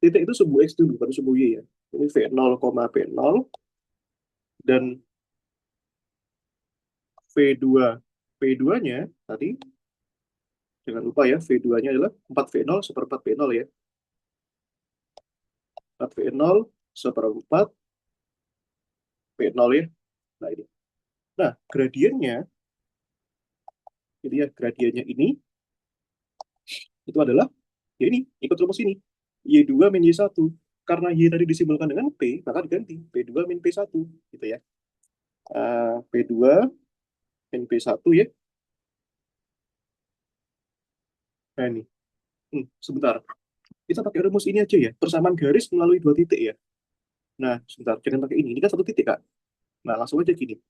Titik itu subuh X dulu, baru subuh Y ya. Ini V0, V0, dan V2. V2-nya tadi, jangan lupa ya, V2-nya adalah 4V0 seperempat V0 ya. 4V0 seperempat V0 ya. Nah, ini. Nah, gradiennya, jadi ya, gradiennya ini, itu adalah, ya ini, ikut rumus ini. Y2 min Y1. Karena Y tadi disimbolkan dengan P, maka diganti. P2 min P1. Gitu ya. P2 min P1 ya. Nah, ini. Sebentar. Kita pakai rumus ini aja ya. Persamaan garis melalui dua titik ya. Nah, sebentar. Jangan pakai ini. Ini kan satu titik, Kak. Nah, langsung aja gini.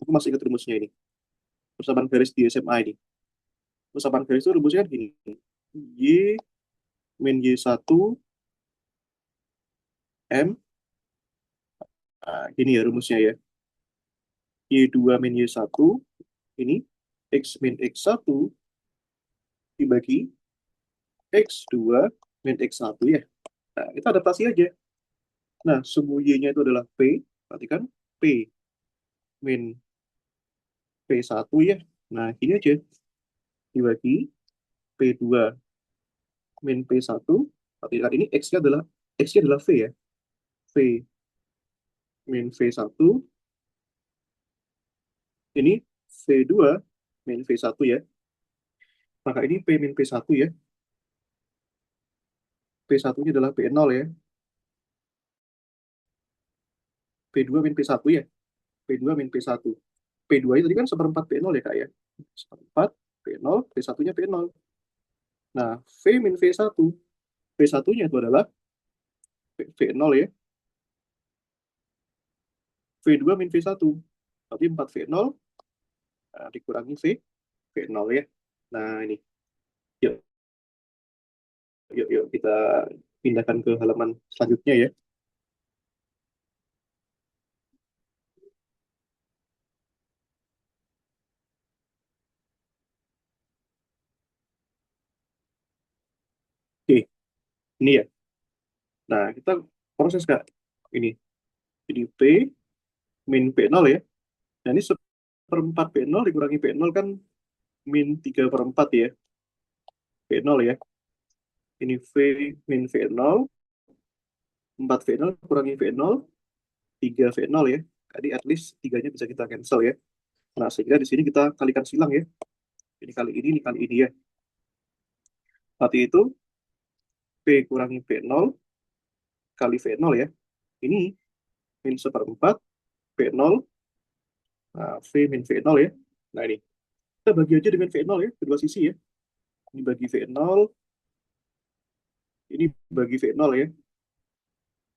Aku masih ingat rumusnya ini. Persamaan garis di SMA ini. Persamaan garis itu rumusnya kan gini. Y min Y1 M. Nah, gini ya rumusnya ya. Y2 min Y1 ini X min X1 dibagi X2 min X1 ya. Nah, kita adaptasi aja. Nah, sumbu Y-nya itu adalah P. Berarti kan P min P1 ya. Nah, ini aja. Dibagi P2 min P1. Berarti kan ini X-nya adalah V ya. V min V1. Ini V2 min V1 ya. Maka ini P min P1 ya. P1-nya adalah P0 ya. P2 min P1 ya. P2 min P1. P2 itu tadi kan seperempat P0 ya, Kak ya. Seperempat P0, P1-nya P0. Nah, V min V1. V1-nya itu adalah V0 ya. V2 min V1. Berarti 4 V0 dikurangi V0 ya. Nah, ini. Yuk, yuk kita pindahkan ke halaman selanjutnya ya. Oke, ini ya. Nah, kita proses, Kak. Ini. Jadi P min P0 ya. Nah, ini seperempat P0 dikurangi P0 kan min 3 per 4 ya. P0 ya. Ini V min V0, 4 V0 kurangi V0, 3 V0 ya. Jadi at least 3-nya bisa kita cancel ya. Nah, sehingga di sini kita kalikan silang ya. Ini kali ini ya. Berarti itu P kurangi V0 kali V0 ya. Ini min seperempat V0, nah, V min V0 ya. Nah, ini. Kita bagi aja dengan V0 ya, kedua sisi ya. Ini bagi V0, ini bagi V0 ya.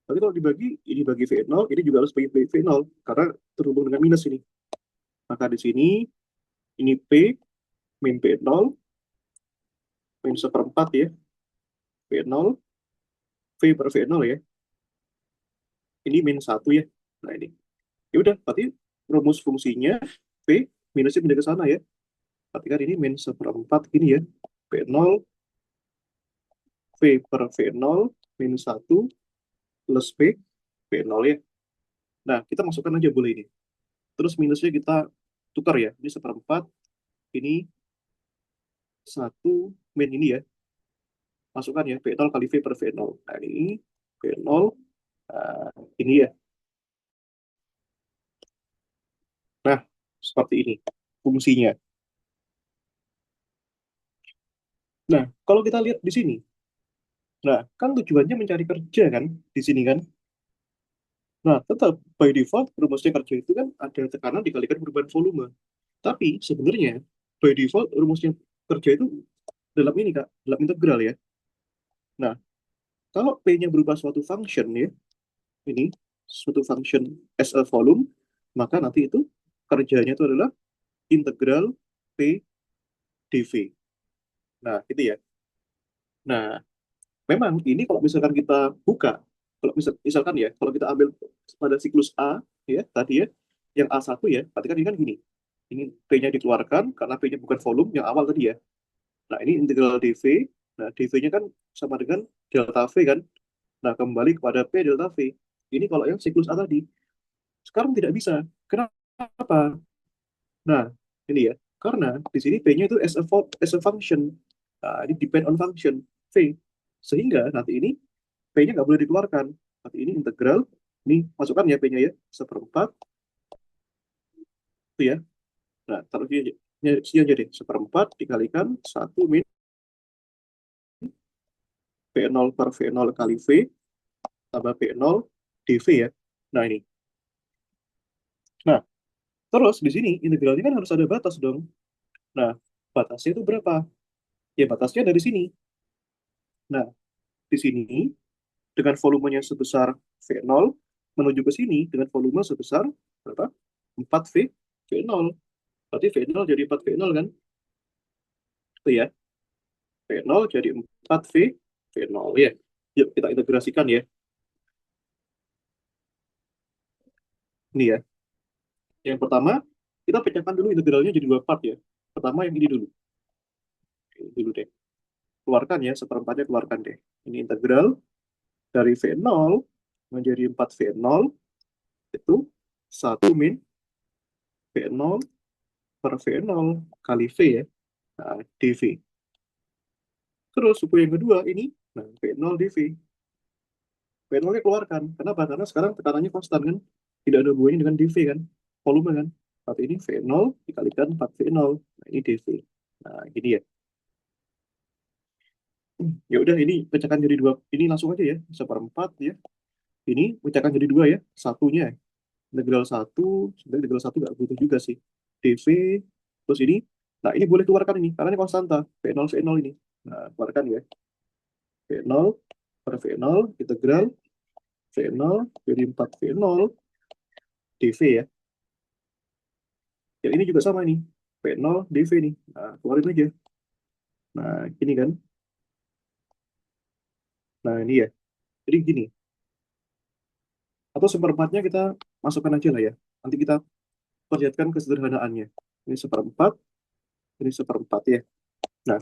Tapi kalau dibagi, ini bagi V0, ini juga harus bagi V0, karena terhubung dengan minus ini. Maka di sini, ini P min P0, min seperempat ya, V0, V per V0 ya. Ini min 1 ya. Nah, ini. Ya udah, berarti rumus fungsinya V minusnya pindah ke sana ya. Berarti kan ini min seperempat ini ya. V0, V per V0, min 1, plus V, V0 ya. Nah, kita masukkan aja boleh ini. Terus minusnya kita tukar ya. Ini seperempat, ini 1, min ini ya. Masukkan ya, V0 kali V per V0. Nah, ini V0, ini ya. Nah, seperti ini fungsinya. Nah, kalau kita lihat di sini, nah, kan tujuannya mencari kerja kan, di sini kan. Nah, tetap by default rumusnya kerja itu kan ada tekanan dikalikan perubahan volume. Tapi sebenarnya by default rumusnya kerja itu dalam ini Kak, dalam integral ya. Nah, kalau P-nya berubah suatu function ya, ini suatu function as a volume, maka nanti itu kerjanya itu adalah integral P dV. Nah, itu ya. Nah, memang ini kalau misalkan kita buka, kalau misalkan ya, kalau kita ambil pada siklus A, ya, tadi ya, yang A1 ya, berarti kan ini kan gini. Ini P-nya dikeluarkan, karena P-nya bukan volume, yang awal tadi ya. Nah, ini integral dV. Nah, dV-nya kan sama dengan delta V kan. Nah, kembali kepada P delta V. Ini kalau yang siklus A tadi. Sekarang tidak bisa. Kenapa? Nah, ini ya. Karena di sini P-nya itu as a function. Nah, ini depend on function V. Sehingga nanti ini P-nya nggak boleh dikeluarkan. Nanti ini integral. Ini masukkan ya P-nya ya. Seperempat. Itu ya. Nah, taruh sini aja deh. Seperempat dikalikan 1 min P0 per V0 kali V tambah P0 dV ya. Nah, ini. Nah, terus di sini integralnya kan harus ada batas dong. Nah, batasnya itu berapa? Ya, batasnya dari sini. Nah, di sini dengan volumenya sebesar V0 menuju ke sini dengan volume sebesar berapa? 4V V0. Berarti V0 jadi 4V0 kan? Itu ya. V0 jadi 4V V0 ya. Yuk kita integrasikan ya. Ini ya. Yang pertama, kita pecahkan dulu integralnya jadi 2 part ya. Pertama yang ini dulu. Ini dulu deh. Keluarkan ya, seperempatnya keluarkan deh. Ini integral dari V0 menjadi 4V0 itu 1 min V0 per V0 kali V ya. Nah, dV. Terus suku yang kedua ini, nah V0 dV. V0-nya keluarkan. Kenapa? Karena sekarang tekanannya konstan kan. Tidak ada hubungannya dengan dV kan. Volume kan. Tapi ini V0 dikalikan 4V0. Nah, ini dV. Nah, gini ya. Ya udah ini pecahkan jadi dua. Ini langsung aja ya. Seperempat ya. Ini pecahkan jadi dua ya. Satunya integral satu. Sebenarnya integral satu nggak butuh juga sih. dV. Terus ini. Nah, ini boleh keluarkan ini. Karena ini konstanta. V0, V0 ini. Nah, keluarkan ya. V0 per V0 integral V0 jadi 4V0 dV ya. Yang ini juga sama ini. V0 dV nih. Nah, keluarin aja. Nah, gini kan. Nah, ini ya. Jadi gini. Atau seperempatnya kita masukkan aja lah ya. Nanti kita perlihatkan kesederhanaannya. Ini seperempat, ini seperempat ya. Nah,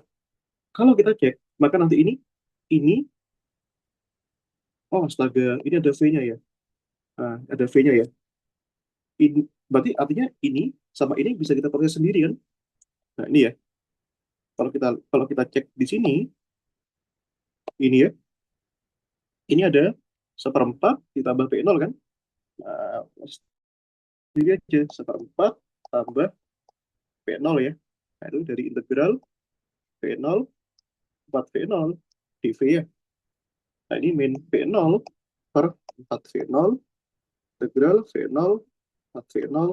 kalau kita cek, maka nanti ini, oh astaga, ini ada V-nya ya. Nah, ada V-nya ya. Ini, berarti artinya ini sama ini bisa kita proses sendiri kan. Nah, ini ya. Kalau kita cek di sini, ini ya, ini ada seperempat ditambah P0 kan. Nah, sendiri aja, seperempat tambah P0 ya. Nah, itu dari integral V0, 4V0 dV ya. Nah, ini min V0 per 4V0 integral V0, 4V0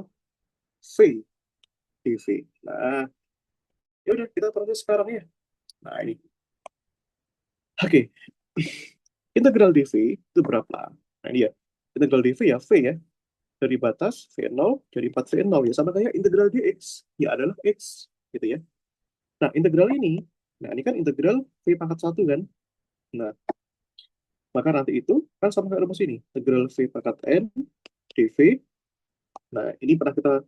V dV. Nah, ya udah kita proses sekarang ya. Nah, ini. Oke. Integral dV itu berapa? Nah, ini ya. Integral dV ya V ya. Dari batas V0 jadi 4V0 ya. Sama kayak integral dx. Ya adalah X. Gitu ya. Nah, integral ini. Nah, ini kan integral V pangkat 1 kan. Nah, maka nanti itu kan sama kayak rumus ini. Integral V pangkat N dV. Nah, ini pernah kita,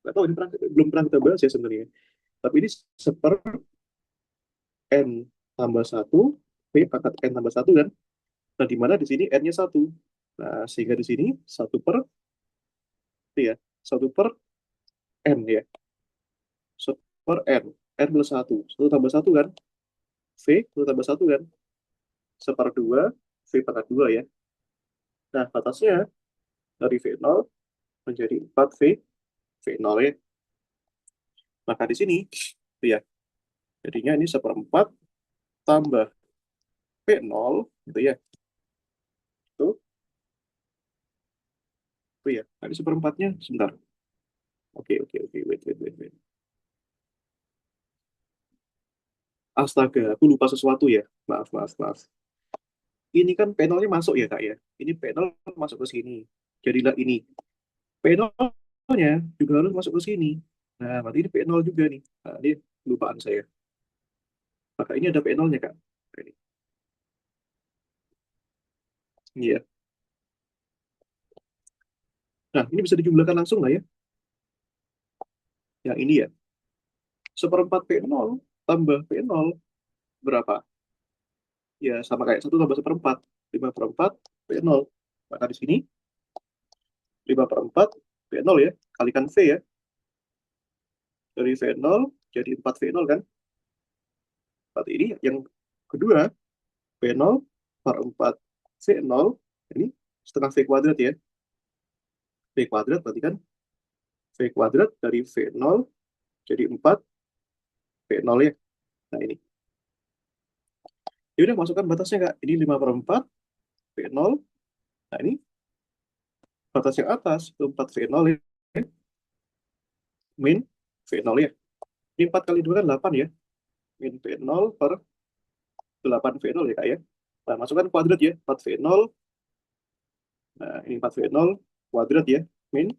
nggak tahu, ini belum pernah kita bahas ya sebenarnya. Tapi ini seper N tambah 1, V pangkat N tambah 1 kan. Nah, di mana di sini N-nya 1. Nah, sehingga di sini 1 per, ya, 1 per N ya. 1 per N. N plus 1. 1 tambah 1 kan. V, 1 tambah 1 kan. Seper 2, V pangkat 2 ya. Nah, batasnya dari V0 menjadi 4V, V0 ya. Maka di sini, ya, jadinya ini seperempat tambah V0, gitu ya. Itu ya. Nah, ini seperempatnya, sebentar. Oke, oke, oke. Wait, wait, wait, wait. Astaga, aku lupa sesuatu ya. Maaf, maaf, maaf. Ini kan panelnya masuk ya, Kak ya. Ini panel masuk ke sini. Jadilah ini. Panelnya juga harus masuk ke sini. Nah, berarti ini panel juga nih. Nah, ini lupaan saya. Maka ini ada panelnya, Kak. Nah, ini. Iya. Nah, ini bisa dijumlahkan langsung lah ya. Yang ini ya. Seperempat P0 tambah P0 berapa? Ya, sama kayak satu tambah seperempat. 5/4 P0. Maka di sini 5/4 V0 ya, kalikan V ya. Dari V0 jadi 4V0 kan. Berarti ini yang kedua, V0/4 V0, ini setengah V kuadrat ya. V kuadrat berarti kan V kuadrat dari V0 jadi 4 V0 ya. Nah ini. Ya udah masukkan batasnya Kak. Ini 5/4 V0. Nah ini batas yang atas itu 4 V0 ya. Min V0 ya. Ini 4 kali 2 kan 8 ya. Min V0/8 V0 ya Kak ya. Nah, masukkan kuadrat ya. 4 V0. Nah, ini 4 V0 kuadrat ya. Min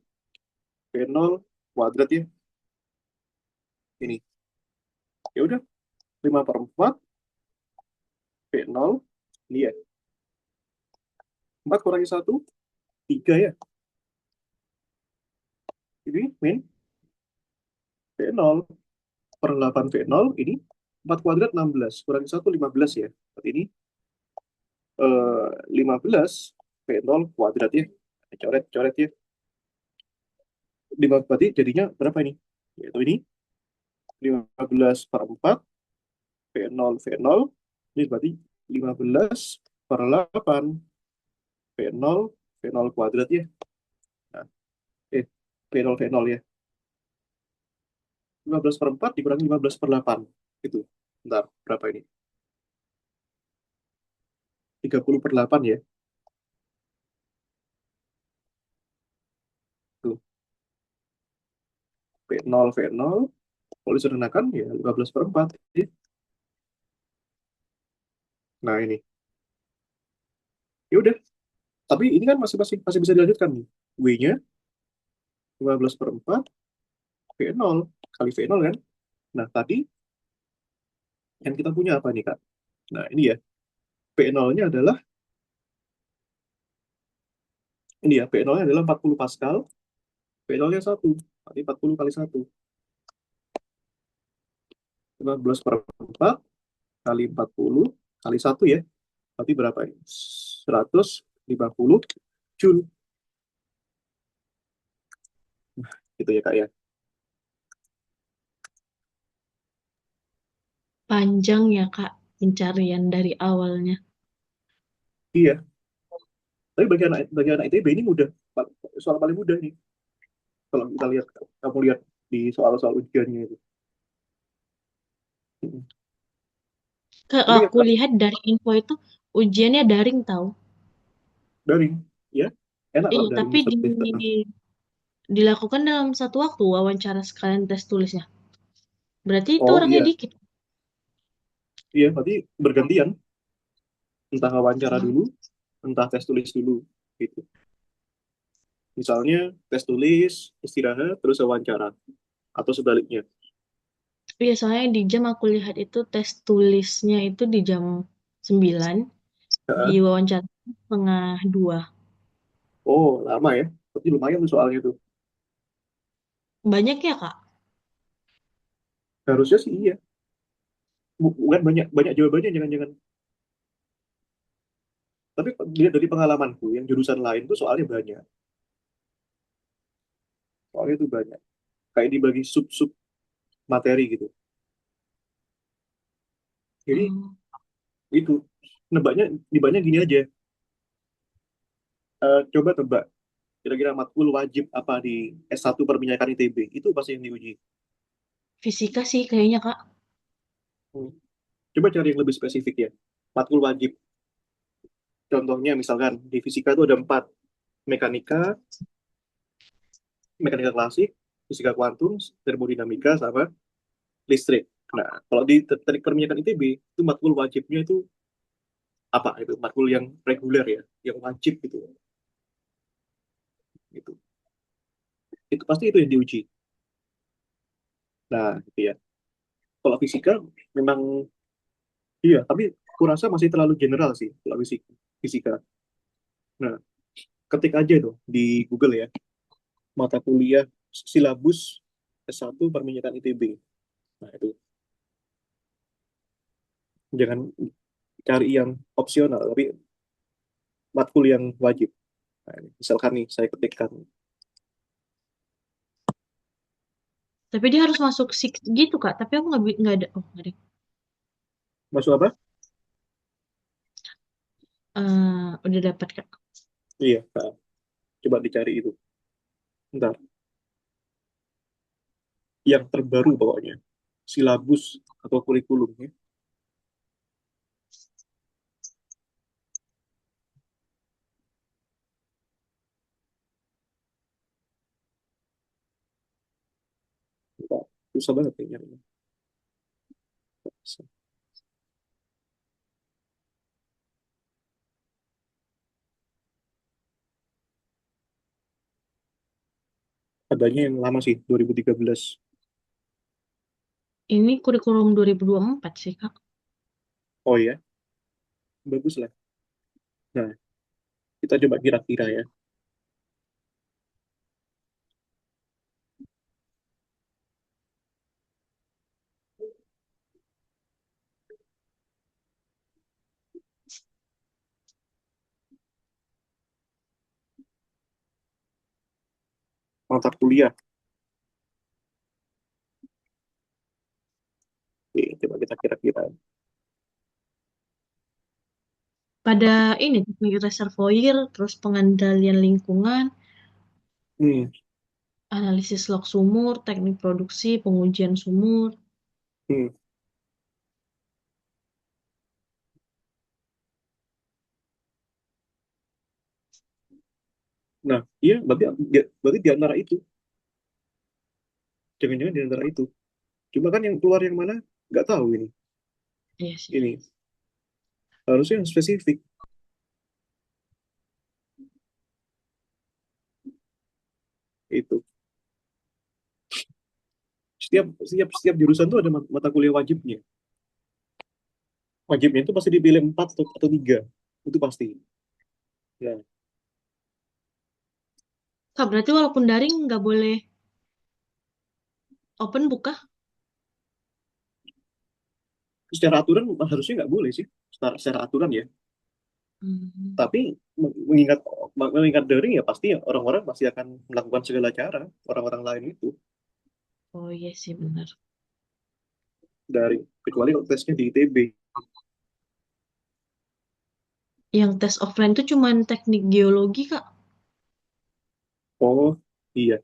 V0 kuadrat ya. Ini. Ya udah, 5/4 V0. Ini ya. 4 kurangi 1, 3 ya. Ini min V0 per 8 V0. Ini 4 kuadrat 16. Kurangi 1, 15 ya. Berarti ini 15 V0 kuadrat ya. Coret-coret ya. 5 berarti jadinya berapa ini? Yaitu ini 15/4 V0 V0. Ini berarti 15 per 8 V0 V0 kuadrat ya. Nah, V0 V0 ya. 15/4 dikurangi 15/8. Itu. Bentar, berapa ini? 30/8 ya. Tuh, V0 V0. Kalau disederhanakan ya 15/4. Ya. Nah, ini. Ya udah. Tapi ini kan masih masih masih bisa dilanjutkan nih. W-nya 15/4 V0 kali V0 kan. Nah, tadi yang kita punya apa nih, Kak? Nah, ini ya. V0-nya adalah ini ya, V0-nya adalah 40 Pascal, V0-nya 1. Berarti 40 kali 1. 15/4 kali 40 kali 1 ya. Berarti berapa ini? 150 Joule. Gitu ya, Kak ya. Panjang ya Kak pencarian dari awalnya. Iya. Tapi bagi anak ITB ini mudah. Soal paling mudah nih. Kalau kita lihat, kamu lihat di soal-soal ujiannya itu. Kak, Tapi aku lihat dari info itu ujiannya daring tahu. daring, ya enak kalau daring Tapi lebih tenang. dilakukan dalam satu waktu wawancara sekalian tes tulisnya. Berarti itu Oh orangnya iya, dikit. iya berarti bergantian. Entah wawancara Hmm. dulu, entah tes tulis dulu, gitu. Misalnya tes tulis, istirahat, terus wawancara, atau sebaliknya. Iya, soalnya di jam aku lihat itu tes tulisnya itu di jam 9, di Heeh. wawancara setengah 2. Oh lama ya, tapi lumayan tuh soalnya tuh. Banyak ya, Kak? Harusnya sih iya. Bukan banyak banyak jawabannya, jangan-jangan. Tapi dilihat dari pengalamanku, yang jurusan lain tuh soalnya banyak. Soalnya tuh banyak. Kayak dibagi sub-sub materi gitu. Jadi Hmm. itu nebaknya gini aja. Coba tebak kira-kira matkul wajib apa di S1 perminyakan ITB, itu pasti yang diuji. Fisika sih kayaknya, Kak. Hmm. Coba cari yang lebih spesifik ya. Matkul wajib. Contohnya misalkan di fisika itu ada 4. Mekanika, mekanika klasik, fisika kuantum, termodinamika, sama listrik. Nah, kalau di teknik perminyakan ITB, itu matkul wajibnya itu apa? Itu matkul yang reguler ya, yang wajib gitu. Gitu. Itu pasti itu yang diuji. Nah, gitu ya. Kalau fisika memang iya, tapi kurasa masih terlalu general sih kalau fisika. Nah, ketik aja tuh di Google ya, mata kuliah silabus S1 perminyakan ITB. Nah, itu jangan cari yang opsional, tapi matkul yang wajib. Nah, ini, misalkan nih, saya ketikkan Tapi dia harus masuk six gitu Kak. Tapi aku nggak ada. Oh nggak ada. masuk apa? Udah dapat Kak. Iya, nah, coba dicari itu. Ntar, yang terbaru pokoknya, silabus atau kurikulum ya. Ntar, susah banget nih nyarinya. Adanya yang lama sih, 2013. Ini kurikulum 2024 sih Kak. Oh ya, bagus lah. Nah, kita coba kira-kira ya. Mata kuliah. Oke, coba kita kira-kira. Pada ini teknik reservoir, terus pengendalian lingkungan, Hmm, analisis log sumur, teknik produksi, pengujian sumur. hmm. Nah, iya, berarti di antara itu. Jangan-jangan di antara itu. Cuma kan yang keluar yang mana? Nggak tahu ini. Iya sih. Ini harusnya yang spesifik itu. Setiap jurusan tuh ada mata kuliah wajibnya. Wajibnya itu pasti dipilih 4 atau 3. Itu pasti. Nah, Kak, berarti walaupun daring nggak boleh open buka? secara aturan harusnya nggak boleh sih. Secara aturan ya. Hmm. Tapi mengingat mengingat daring ya pasti orang-orang pasti akan melakukan segala cara. Orang-orang lain itu Oh iya sih benar. dari kecuali kalau tesnya di ITB. Yang tes offline tuh cuman teknik geologi, Kak. Oh iya,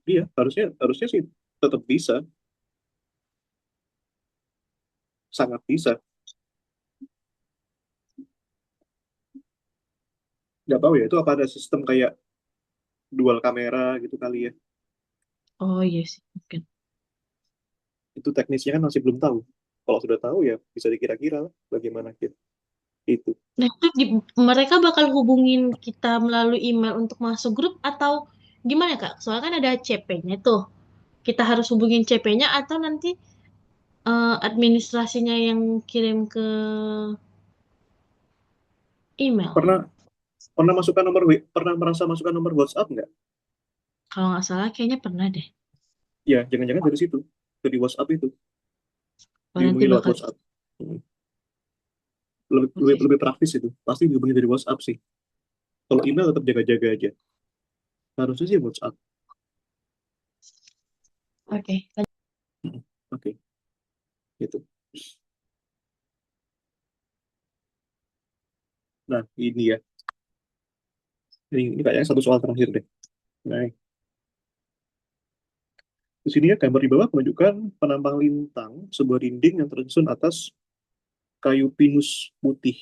iya harusnya harusnya sih tetap bisa, sangat bisa. Nggak tahu ya itu apa ada sistem kayak dual kamera gitu kali ya. Oh iya sih, mungkin. Itu teknisnya kan masih belum tahu. Kalau sudah tahu ya bisa dikira-kira lah bagaimana gitu. Itu Nah, itu mereka bakal hubungin kita melalui email untuk masuk grup atau gimana, Kak? Soalnya kan ada CP-nya tuh. Kita harus hubungin CP-nya atau nanti administrasinya yang kirim ke email. pernah pernah masukkan pernah merasa masukkan nomor WhatsApp nggak? Kalau nggak salah, kayaknya pernah deh. Ya jangan-jangan dari situ, dari WhatsApp itu Oh, nanti dihubungi lewat bakal. WhatsApp. Hmm. Lebih, lebih, Oke. lebih praktis itu. Pasti dihubungi dari WhatsApp sih. Kalau email tetap jaga-jaga aja. Harusnya sih WhatsApp. Oke. Hmm. Oke, gitu. Nah, ini ya. Ini kayaknya satu soal terakhir deh. Nah, di sini ya gambar di bawah menunjukkan penampang lintang sebuah dinding yang tersusun atas kayu pinus putih.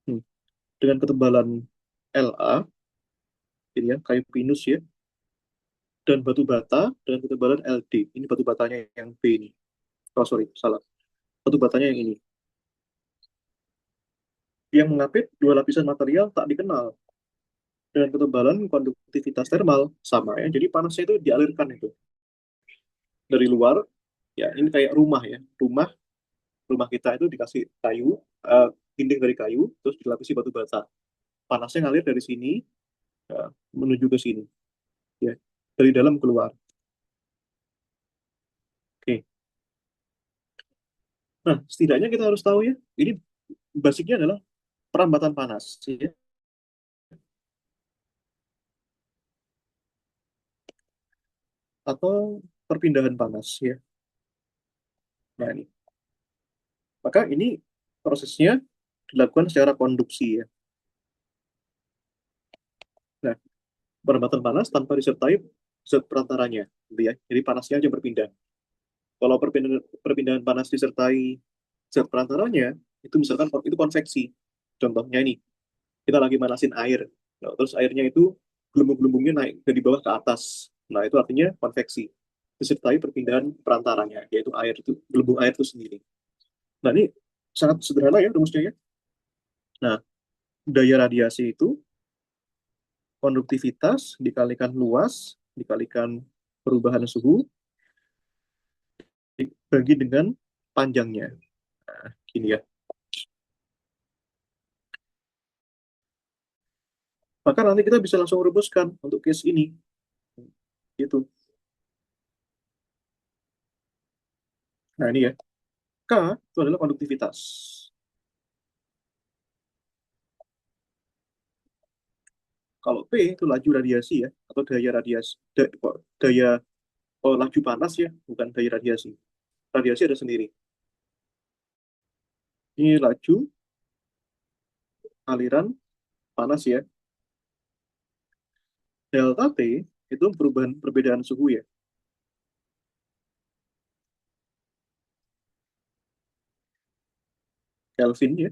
Hmm. Dengan ketebalan La, ini ya, kayu pinus ya, dan batu bata dengan ketebalan Ld. Ini batu batanya yang B ini. Oh, sorry, salah. Batu batanya yang ini. Yang mengapit dua lapisan material tak dikenal dengan ketebalan konduktivitas termal sama ya. Jadi panasnya itu dialirkan itu dari luar. Ya, ini kayak rumah ya. Rumah rumah kita itu dikasih kayu, eh, dinding dari kayu, terus dilapisi batu bata. Panasnya ngalir dari sini eh, menuju ke sini, ya, dari dalam keluar. Oke. Nah, setidaknya kita harus tahu ya, ini basicnya adalah perambatan panas, ya, atau perpindahan panas, ya. Nah, ini. Maka ini prosesnya dilakukan secara konduksi, ya. Nah, perambatan panas tanpa disertai zat perantaranya, gitu ya. Jadi panasnya aja berpindah. Kalau perpindahan panas disertai zat perantaranya, itu misalkan itu konveksi. Contohnya ini, kita lagi manasin air. Nah, terus airnya itu gelembung-gelembungnya naik dari bawah ke atas. Nah, itu artinya konveksi. Disertai perpindahan perantaranya, yaitu air itu, gelembung air itu sendiri. Nah, ini sangat sederhana ya rumusnya ya. Nah, daya radiasi itu konduktivitas dikalikan luas, dikalikan perubahan suhu, dibagi dengan panjangnya. Nah, gini ya. Maka nanti kita bisa langsung rumuskan untuk case ini. Gitu. Nah, ini ya. K itu adalah konduktivitas. Kalau P itu laju radiasi ya, atau daya radiasi, daya laju panas ya, bukan daya radiasi. Radiasi ada sendiri. Ini laju aliran panas ya. Delta T itu perubahan perbedaan suhu ya. Kelvin ya.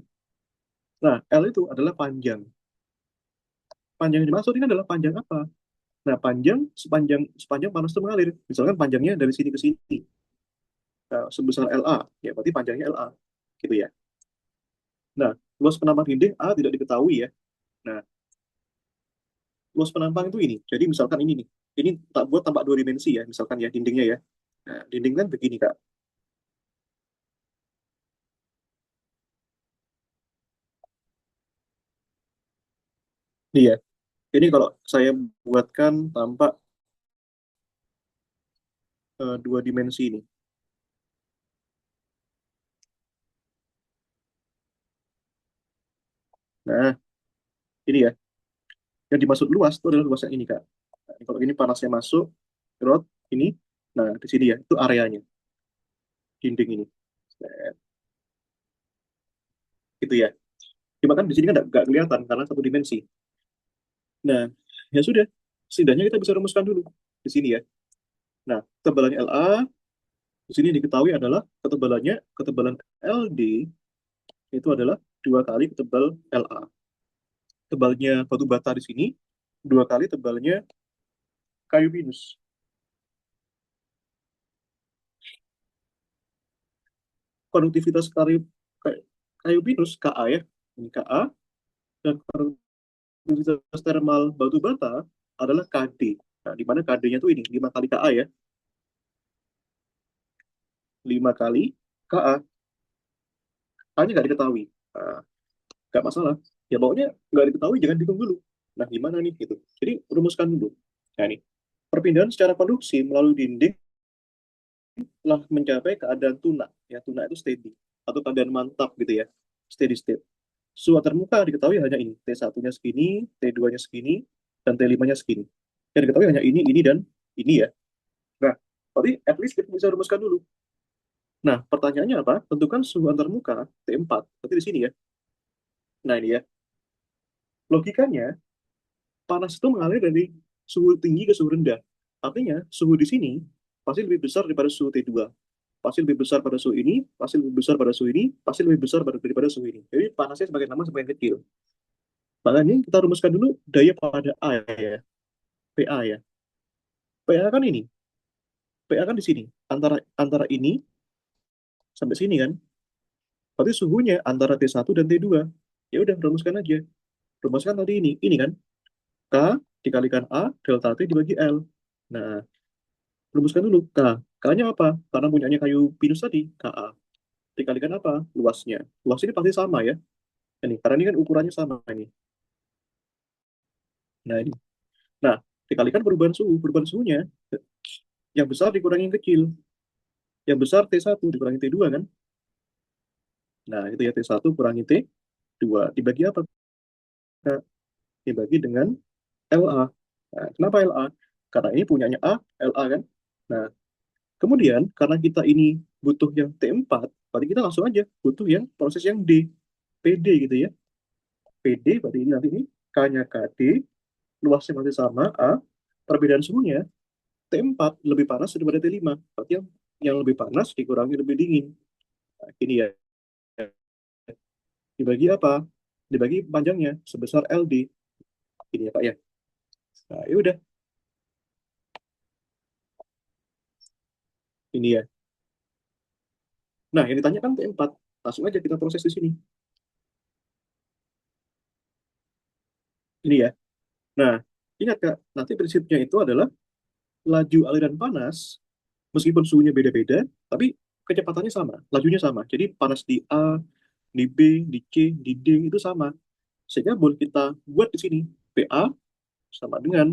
Nah, L itu adalah panjang. Panjang yang dimaksud ini adalah panjang apa? Nah, panjang sepanjang sepanjang panas itu mengalir. Misalkan panjangnya dari sini ke sini, nah, sebesar LA, ya berarti panjangnya LA, gitu ya. Nah, luas penampang dinding A tidak diketahui ya. Nah, luas penampang itu ini. Jadi misalkan ini nih, ini tak buat tampak dua dimensi ya, misalkan ya dindingnya ya. Nah, dinding kan begini Kak. Iya. Ini kalau saya buatkan tampak dua dimensi ini. Nah, ini ya. Yang dimaksud luas itu adalah luas yang ini Kak. Nah, kalau ini panasnya masuk, rod ini. Nah, di sini ya, itu areanya, dinding ini. Nah, gitu ya. Cuma kan di sini kan nggak kelihatan karena satu dimensi. Nah, ya sudah. Setidaknya kita bisa rumuskan dulu di sini ya. Nah, ketebalan LA di sini diketahui adalah ketebalan LD itu adalah dua kali ketebal LA. Tebalnya batu bata di sini dua kali tebalnya kayu pinus. Konduktivitas kayu pinus Ka ya, ini Ka, dan konduktivitas termal batu bata adalah Kd. Nah, di mana Kd-nya tuh ini 5 kali Ka ya, 5 kali Ka. Ka-nya nggak diketahui. Nah, nggak masalah. Ya pokoknya nggak diketahui, jangan bingung dulu. Nah, gimana nih gitu. Jadi rumuskan dulu. Nah, ini perpindahan secara konduksi melalui dinding telah mencapai keadaan tuna. Ya, tuna itu steady atau keadaan mantap gitu ya. Steady state. Suhu termuka diketahui hanya ini. T1-nya segini, T2-nya segini, dan T5-nya segini. Yang diketahui hanya ini, dan ini ya. Nah, berarti at least kita bisa rumuskan dulu. Nah, pertanyaannya apa? Tentukan suhu antarmuka T4. Berarti di sini ya. Nah, ini ya. Logikanya, panas itu mengalir dari suhu tinggi ke suhu rendah. Artinya, suhu di sini pasti lebih besar daripada suhu T2. Pasti lebih besar pada suhu ini, pasti lebih besar pada suhu ini, pasti lebih besar daripada suhu ini. Jadi panasnya semakin lama semakin kecil. Makanya kita rumuskan dulu daya pada A ya, PA ya. PA kan ini, PA kan di sini. Antara antara ini sampai sini kan. Berarti suhunya antara T1 dan T2. Ya udah rumuskan aja. Rumuskan tadi ini kan. K dikalikan A delta T dibagi L. Nah, rumuskan dulu K. K-nya apa? Karena punyanya kayu pinus tadi, Ka. dikalikan apa? Luasnya. Luas ini pasti sama ya. Ini, karena ini kan ukurannya sama ini. Nah, ini. Nah, dikalikan perubahan suhu. Perubahan suhunya, yang besar dikurangi yang kecil. Yang besar T1 dikurangi T2 kan? Nah, itu ya T1 kurangi T2. Dibagi apa, Kak? Dibagi dengan LA. Nah, kenapa LA? Karena ini punyanya A, LA kan? Nah, kemudian karena kita ini butuh yang T4, berarti kita langsung aja butuh yang proses yang D, PD gitu ya. PD berarti ini nanti ini K-nya KD, luasnya masih sama A, perbedaan suhunya T4 lebih panas daripada T5. Berarti yang lebih panas dikurangi lebih dingin. Nah, ini ya. Dibagi apa? Dibagi panjangnya sebesar LD. Ini ya Pak ya. Nah, ya udah. Ini ya. Nah, yang ditanyakan T4. Langsung aja kita proses di sini. Ini ya. Nah, ingat Kak, nanti prinsipnya itu adalah laju aliran panas, meskipun suhunya beda-beda, tapi kecepatannya sama, lajunya sama. Jadi panas di A, di B, di C, di D itu sama. Sehingga boleh kita buat di sini, PA sama dengan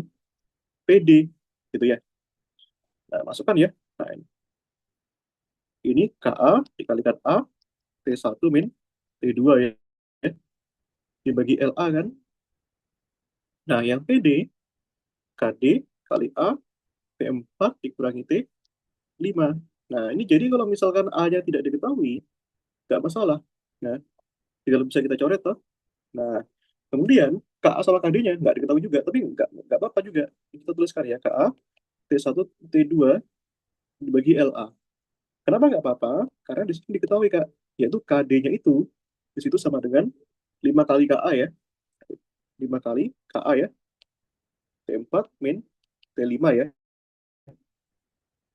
PD, gitu ya. Nah, masukkan ya. Nah, ini KA dikalikan A, T1 min T2 ya. Dibagi LA kan. Nah, yang PD, KD kali A, T4 dikurangi T5. Nah, ini jadi kalau misalkan A-nya tidak diketahui, nggak masalah. Nah, tinggal bisa kita coret toh. Nah, kemudian KA sama KD-nya nggak diketahui juga, tapi nggak apa-apa juga. Kita tuliskan ya, KA, T1, T2 dibagi LA. Kenapa nggak apa-apa? Karena di sini diketahui, Kak, yaitu KD-nya itu di situ sama dengan 5 kali KA ya. 5 kali KA ya, T4 min T5 ya.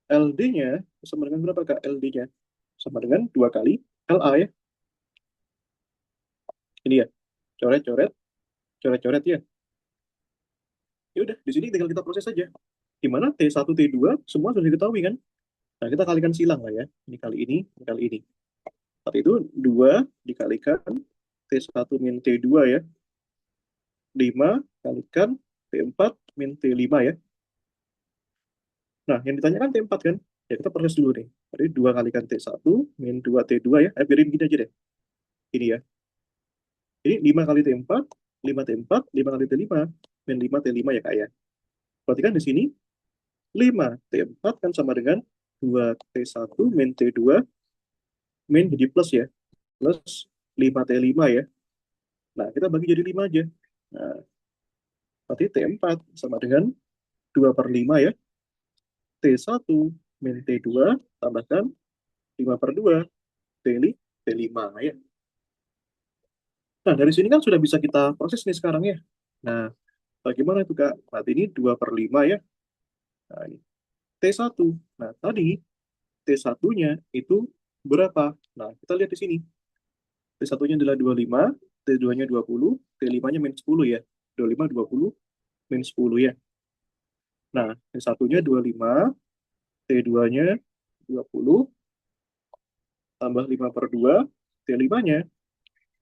LD-nya sama dengan berapa, Kak? LD-nya sama dengan 2 kali LA ya. Ini ya, coret-coret, coret-coret ya. Ya udah, di sini tinggal kita proses saja. Di mana T1, T2 semua sudah diketahui kan? Nah, kita kalikan silang lah ya. Ini kali ini. Saat itu 2 dikalikan T1 min T2 ya. 5 kalikan T4 min T5 ya. Nah, yang ditanyakan T4 kan? Ya kita proses dulu nih. Jadi 2 kalikan T1 min 2 T2 ya. Biarin gini aja deh. Ini ya. Jadi 5 kali T4, 5 T4, 5 kali T5, min 5 T5 ya Kak ya. Berarti kan di sini 5 T4 kan sama dengan 2 T1 min T2 min jadi plus ya. Plus 5 T5 ya. Nah, kita bagi jadi 5 aja. Nah, berarti T4 sama dengan 2 per 5 ya. T1 min T2 tambahkan 5 per 2. T5 ya. Nah, dari sini kan sudah bisa kita proses nih sekarang ya. Nah, bagaimana itu Kak? Berarti ini 2 per 5 ya. Nah, ini T1. Nah, tadi T1-nya itu berapa? Nah, kita lihat di sini. T1-nya adalah 25, T2-nya 20, T5-nya min 10 ya. 25, 20, min 10 ya. Nah, T1-nya 25, T2-nya 20, tambah 5 per 2, T5-nya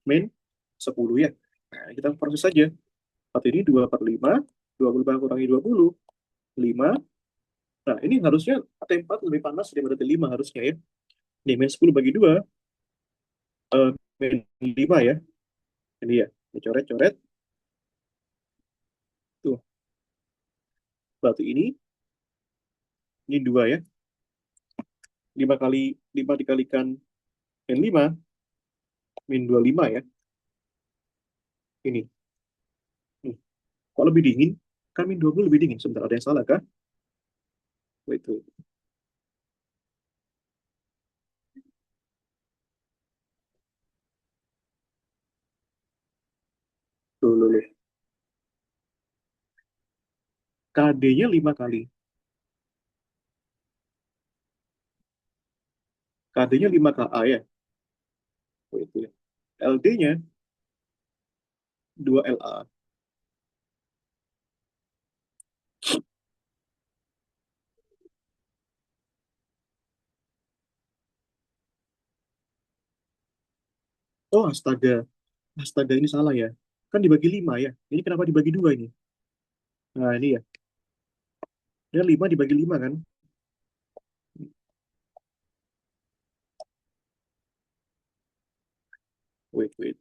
min 10 ya. Nah, kita proses saja. Saat ini 2 per 5, 25 kurangi 20, 5. Nah, ini harusnya T4 lebih panas daripada T5 harusnya ya. Ini min 10 bagi 2, min 5 ya. Ini ya, coret-coret. Tuh, berarti ini 2 ya. 5 kali 5 dikalikan min 5, min 25 ya. Ini. Nih. Kok lebih dingin? Kan min 20 lebih dingin. Sebentar, ada yang salah kah? Wait, tuh. Tuh, tuh. KD-nya 5 kali. KD-nya 5 KA ya. Wait, tuh. LD-nya 2 LA. Oh, astaga. Astaga, ini salah ya. Kan dibagi 5 ya. Ini kenapa dibagi 2 ini? Nah, ini ya. Dia 5 dibagi 5 kan? Wait, wait.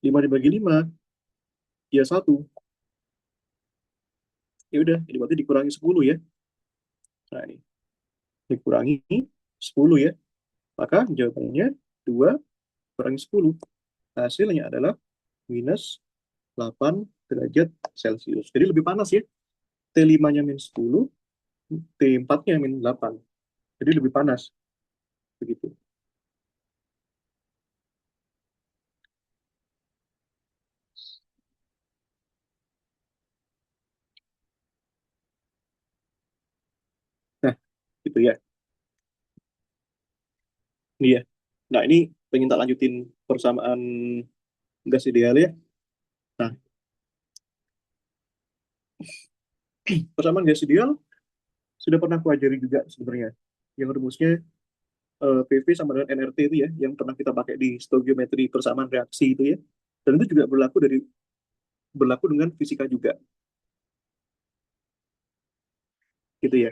5 dibagi 5, ya 1. Ya udah, ini berarti dikurangi 10 ya. Nah, ini. Dikurangi 10 ya. Maka jawabannya 2 kurangi 10. Hasilnya adalah minus 8 derajat Celcius. Jadi lebih panas ya. T5-nya minus 10, T4-nya minus 8. Jadi lebih panas. Begitu. Nah, gitu ya. Ini ya. Nah, ini pengen tak lanjutin persamaan gas ideal ya. Nah, persamaan gas ideal sudah pernah aku ajari juga sebenarnya. Yang rumusnya PV sama dengan nRT itu ya, yang pernah kita pakai di stoichiometri persamaan reaksi itu ya. Dan itu juga berlaku dengan fisika juga, gitu ya.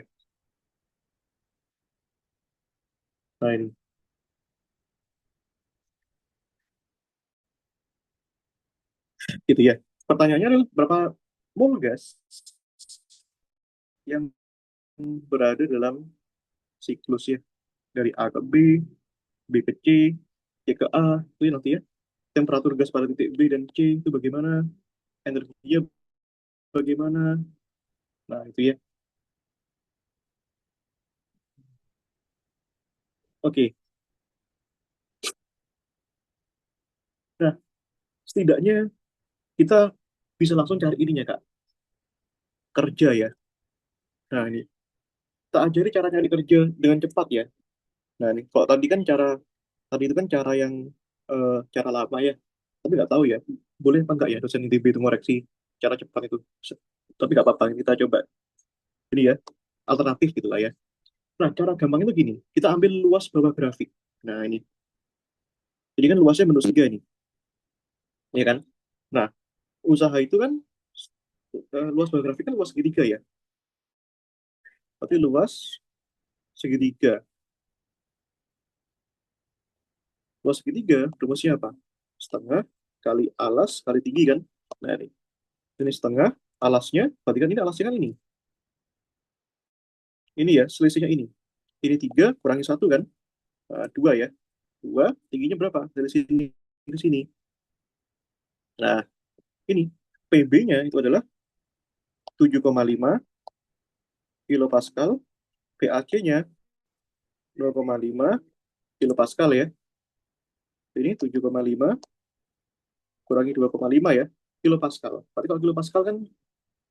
Nah ini, gitu ya. Pertanyaannya adalah berapa mol gas yang berada dalam siklus ya, dari A ke B ke C, C ke A, itu ya nanti ya. Temperatur gas pada titik B dan C itu bagaimana, energinya bagaimana. Nah itu ya. Oke. Nah, setidaknya kita bisa langsung cari ininya Kak, kerja ya. Nah ini, kita ajari cara cari kerja dengan cepat ya. Nah ini, kalau tadi itu kan cara yang cara lama ya. Tapi nggak tahu ya, boleh apa nggak ya dosen ITB itu ngoreksi cara cepat itu. Tapi nggak apa-apa, kita coba. Ini ya, alternatif gitu lah ya. Nah, cara gampang itu gini, kita ambil luas bawah grafik. Nah ini, jadi kan luasnya menurut tiga ini, ya kan? Nah, usaha itu kan luas bawah grafik kan luas segitiga ya. Berarti luas segitiga. Luas segitiga, rumusnya apa? Setengah kali alas kali tinggi kan? Nah ini setengah, alasnya, berarti kan ini alasnya kan ini. Ini ya, selisihnya ini. Ini 3 kurangi 1 kan? Nah, 2 ya. 2, tingginya berapa? Dari sini ke sini. Nah, ini PB-nya itu adalah 7,5 kilopascal, PAC-nya 0,5 kilopascal ya. Ini 7,5 kurangi 2,5 ya, kilopascal. Berarti kalau kilopascal kan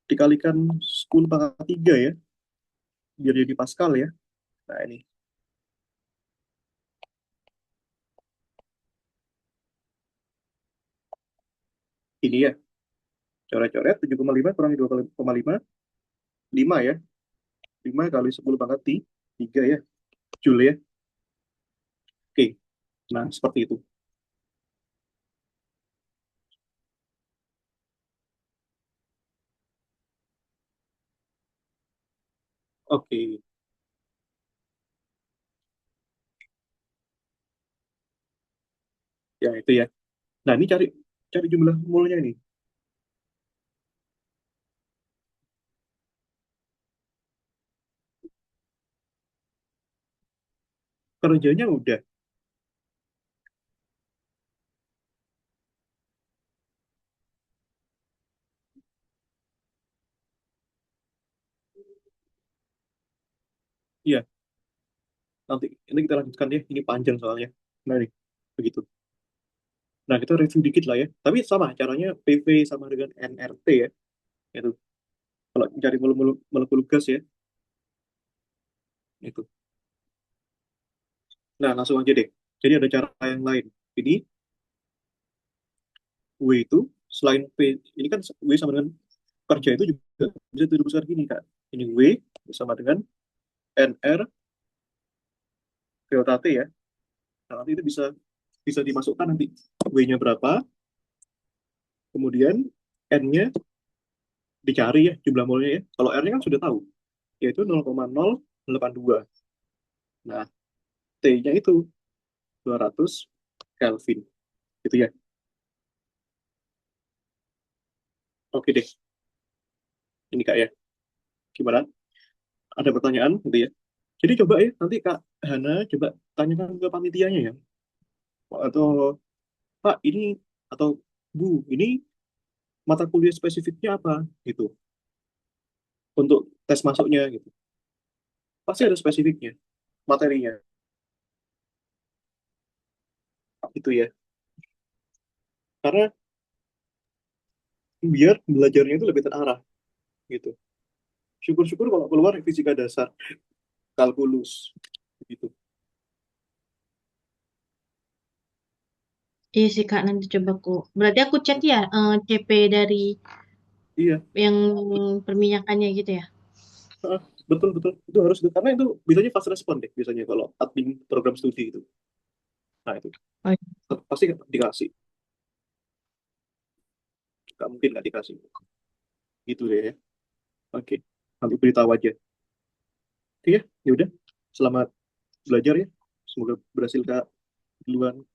dikalikan 10 pangkat 3 ya, biar jadi pascal ya. Nah, ini ya, coret-coret 7,5 kurangi 2,5, 5 ya. 5 kali 10 pangkat 3 ya, Joule ya. Oke, nah seperti itu. Oke, ya itu ya. Nah, ini cari cari jumlah molnya ini. Kerjanya udah. Iya, nanti ini kita lanjutkan ya. Ini panjang soalnya. Nah, nih, begitu. Nah, kita review dikit lah ya. Tapi sama, caranya PV sama dengan nRT ya. Itu. Kalau cari molekul gas ya, itu. Nah, langsung aja deh. Jadi ada cara yang lain. Ini W itu selain P, ini kan W sama dengan kerja itu juga bisa dirumuskan gini, Kak. Ini W sama dengan NR delta T ya. Nah, nanti itu bisa bisa dimasukkan nanti W-nya berapa, kemudian N-nya dicari ya jumlah molnya ya. Kalau R-nya kan sudah tahu, yaitu 0,082. Nah, T-nya itu 200 Kelvin. Gitu ya. Oke deh, ini Kak ya. Gimana? Ada pertanyaan gitu ya. Jadi coba ya, nanti Kak Hana coba tanyakan ke panitianya ya. Atau Pak ini, atau Bu, ini mata kuliah spesifiknya apa gitu. Untuk tes masuknya gitu. Pasti ada spesifiknya, materinya. Itu ya. Karena biar belajarnya itu lebih terarah gitu. Syukur-syukur kalau keluar fisika dasar, kalkulus gitu. Iya sih Kak, nanti coba aku. Berarti aku chat ya CP dari Iya, yang perminyakannya gitu ya. ah, betul betul. Itu harus itu karena itu biasanya fast respon deh biasanya kalau admin program studi itu. Nah, itu Oh, iya. pasti dikasih. Nggak mungkin nggak dikasih. Gitu deh ya. Oke. Nanti beritahu aja. Oke ya, ya udah. Selamat belajar ya. Semoga berhasil Kak duluan.